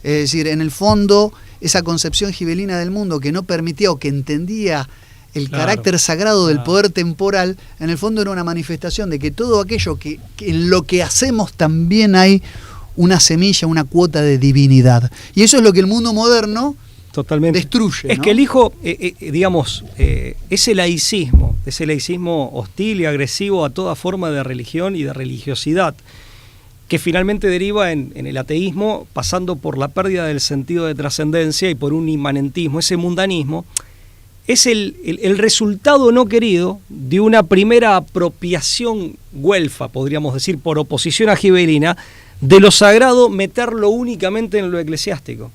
Es decir, en el fondo, esa concepción gibelina del mundo que no permitía o que entendía el Claro. carácter sagrado del Claro. poder temporal, en el fondo era una manifestación de que todo aquello que en lo que hacemos también hay una semilla, una cuota de divinidad. Y eso es lo que el mundo moderno Totalmente. destruye. Es ¿no? que elijo, digamos, ese laicismo hostil y agresivo a toda forma de religión y de religiosidad, que finalmente deriva en el ateísmo, pasando por la pérdida del sentido de trascendencia y por un inmanentismo, ese mundanismo, es el resultado no querido de una primera apropiación güelfa, podríamos decir, por oposición a gibelina, de lo sagrado meterlo únicamente en lo eclesiástico,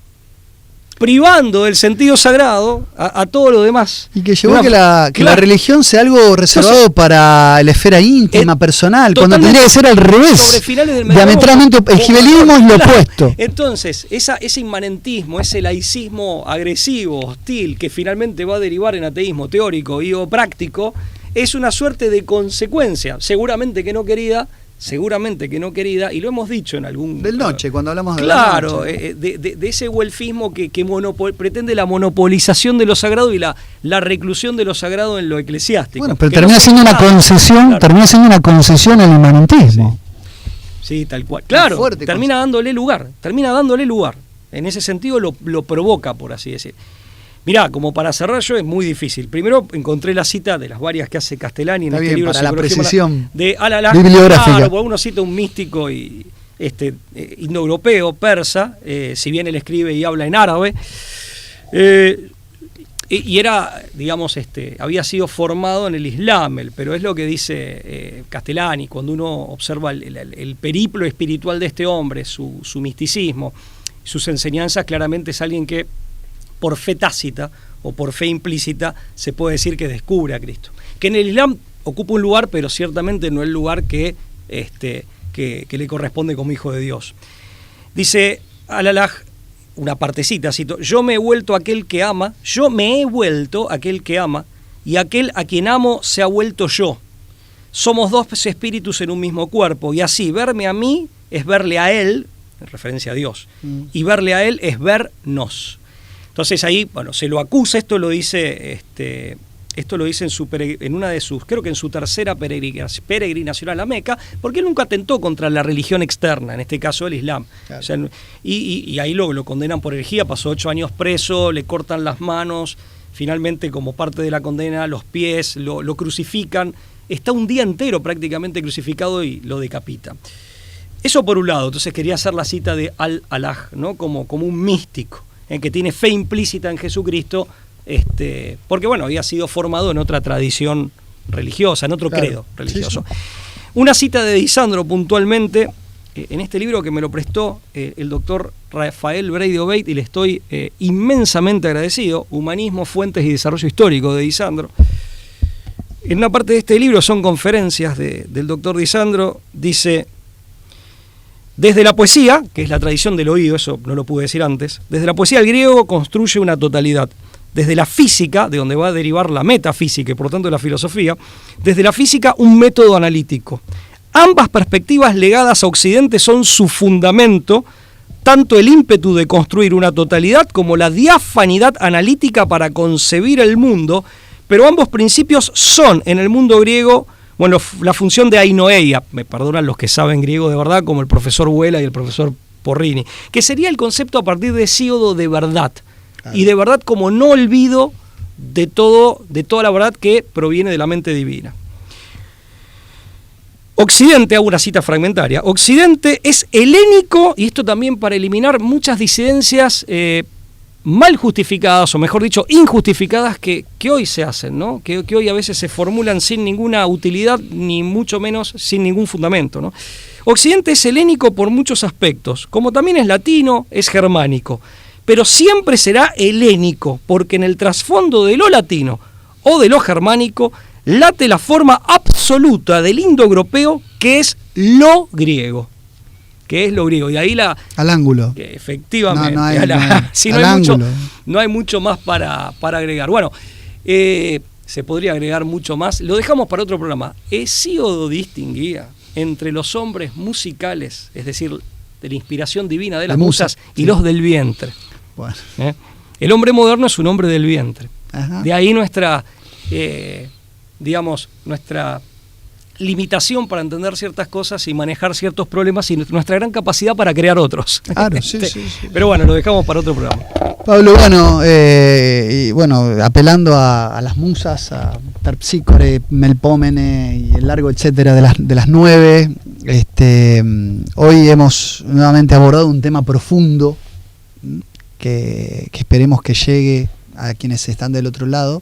privando del sentido sagrado a todo lo demás. Y que llevó Una- que la claro. religión sea algo reservado para la esfera íntima, personal, cuando Totalmente. tendría que ser al revés. Sobre finales del medievo, Diametralmente, el como- gibelismo es lo Claro. opuesto. Entonces, ese inmanentismo, ese laicismo agresivo, hostil, que finalmente va a derivar en ateísmo teórico y o práctico, es una suerte de consecuencia, seguramente que no querida, y lo hemos dicho en algún... Del noche, cuando hablamos de Claro, la noche. de ese güelfismo que pretende la monopolización de lo sagrado y la reclusión de lo sagrado en lo eclesiástico. Bueno, pero Que termina no siendo una nada. concesión, Claro. termina siendo una concesión al inmanentismo. Sí, tal cual. Claro, fuerte termina dándole lugar. En ese sentido lo provoca, por así decir. Mirá, como para cerrar yo es muy difícil. Primero encontré la cita de las varias que hace Castellani en Está este bien, libro para la Psicología precisión de Al-Alaj. bibliográfica. Claro, porque uno cita un místico y indoeuropeo, persa, si bien él escribe y habla en árabe. Y era, digamos, había sido formado en el Islam, pero es lo que dice Castellani, cuando uno observa el periplo espiritual de este hombre, su misticismo, sus enseñanzas, claramente es alguien que por fe tácita o por fe implícita se puede decir que descubre a Cristo. Que en el Islam ocupa un lugar, pero ciertamente no el lugar que le corresponde como hijo de Dios. Dice Al-Alaj, una partecita, cito: yo me he vuelto aquel que ama, y aquel a quien amo se ha vuelto yo. Somos dos espíritus en un mismo cuerpo, y así verme a mí es verle a él, en referencia a Dios, y verle a él es vernos. Entonces ahí, bueno, se lo acusa, esto lo dice en una de sus, creo que en su tercera peregrinación a la Meca, porque él nunca atentó contra la religión externa, en este caso el Islam. Claro. O sea, y ahí lo condenan por herejía, pasó 8 años preso, le cortan las manos, finalmente como parte de la condena los pies, lo crucifican, está un día entero prácticamente crucificado y lo decapitan. Eso por un lado. Entonces quería hacer la cita de Al-Alaj, ¿no? como un místico, que tiene fe implícita en Jesucristo, porque bueno, había sido formado en otra tradición religiosa, en otro credo religioso. Sí. Una cita de Disandro puntualmente, en este libro que me lo prestó el doctor Rafael Brady Obeit, y le estoy inmensamente agradecido, Humanismo, Fuentes y Desarrollo Histórico de Disandro. En una parte de este libro, son conferencias del doctor Disandro, dice: desde la poesía, que es la tradición del oído, eso no lo pude decir antes, desde la poesía el griego construye una totalidad. Desde la física, de donde va a derivar la metafísica y por tanto la filosofía, desde la física un método analítico. Ambas perspectivas legadas a Occidente son su fundamento, tanto el ímpetu de construir una totalidad como la diafanidad analítica para concebir el mundo, pero ambos principios son en el mundo griego, bueno, la función de ainoeia, me perdonan los que saben griego de verdad, como el profesor Vuela y el profesor Porrini, que sería el concepto a partir de síodo de verdad. Claro. Y de verdad como no olvido de toda la verdad que proviene de la mente divina. Occidente, hago una cita fragmentaria, Occidente es helénico, y esto también para eliminar muchas disidencias mal justificadas, o mejor dicho, injustificadas que hoy se hacen, ¿no? Que hoy a veces se formulan sin ninguna utilidad, ni mucho menos sin ningún fundamento, ¿no? Occidente es helénico por muchos aspectos, como también es latino, es germánico, pero siempre será helénico, porque en el trasfondo de lo latino o de lo germánico late la forma absoluta del indoeuropeo, que es lo griego. Y ahí al ángulo. Efectivamente. No hay mucho más para agregar. Bueno, se podría agregar mucho más. Lo dejamos para otro programa. Hesíodo distinguía entre los hombres musicales, es decir, de la inspiración divina de las musas, y los del vientre. Bueno. El hombre moderno es un hombre del vientre. Ajá. De ahí nuestra digamos, nuestra limitación para entender ciertas cosas y manejar ciertos problemas y nuestra gran capacidad para crear otros. Claro, sí. Pero bueno, lo dejamos para otro programa. Pablo, y apelando a las musas, a Terpsícore, Melpómene y el largo etcétera de las 9, hoy hemos nuevamente abordado un tema profundo que esperemos que llegue a quienes están del otro lado,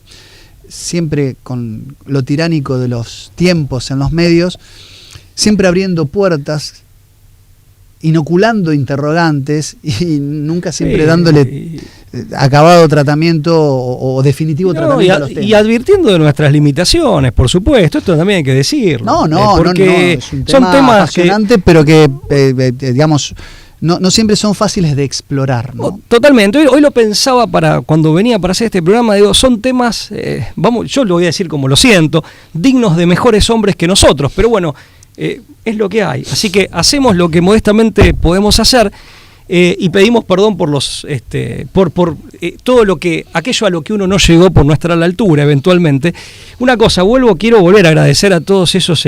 siempre con lo tiránico de los tiempos en los medios, siempre abriendo puertas, inoculando interrogantes y nunca siempre dándole acabado tratamiento o definitivo tratamiento a los temas. Y advirtiendo de nuestras limitaciones, por supuesto, esto también hay que decirlo. No, es un tema son temas apasionante, pero que, digamos, no siempre son fáciles de explorar, ¿no? Totalmente. Hoy lo pensaba cuando venía para hacer este programa, digo, son temas, yo lo voy a decir como lo siento, dignos de mejores hombres que nosotros, pero bueno, es lo que hay. Así que hacemos lo que modestamente podemos hacer y pedimos perdón por por todo aquello a lo que uno no llegó por no estar a la altura eventualmente. Una cosa, quiero volver a agradecer a todos esos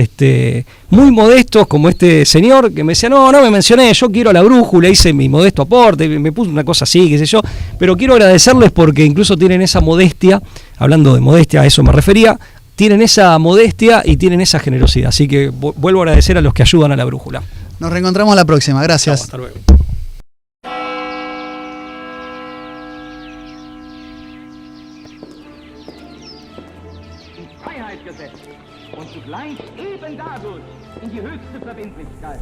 muy modestos, como este señor que me decía, no me mencioné, yo quiero la brújula, hice mi modesto aporte, me puso una cosa así, qué sé yo, pero quiero agradecerles porque incluso tienen esa modestia, hablando de modestia, a eso me refería, tienen esa modestia y tienen esa generosidad, así que vuelvo a agradecer a los que ayudan a la brújula. Nos reencontramos la próxima, gracias. Hasta luego. Freiheit gesetzt und zugleich eben dadurch in die höchste Verbindlichkeit.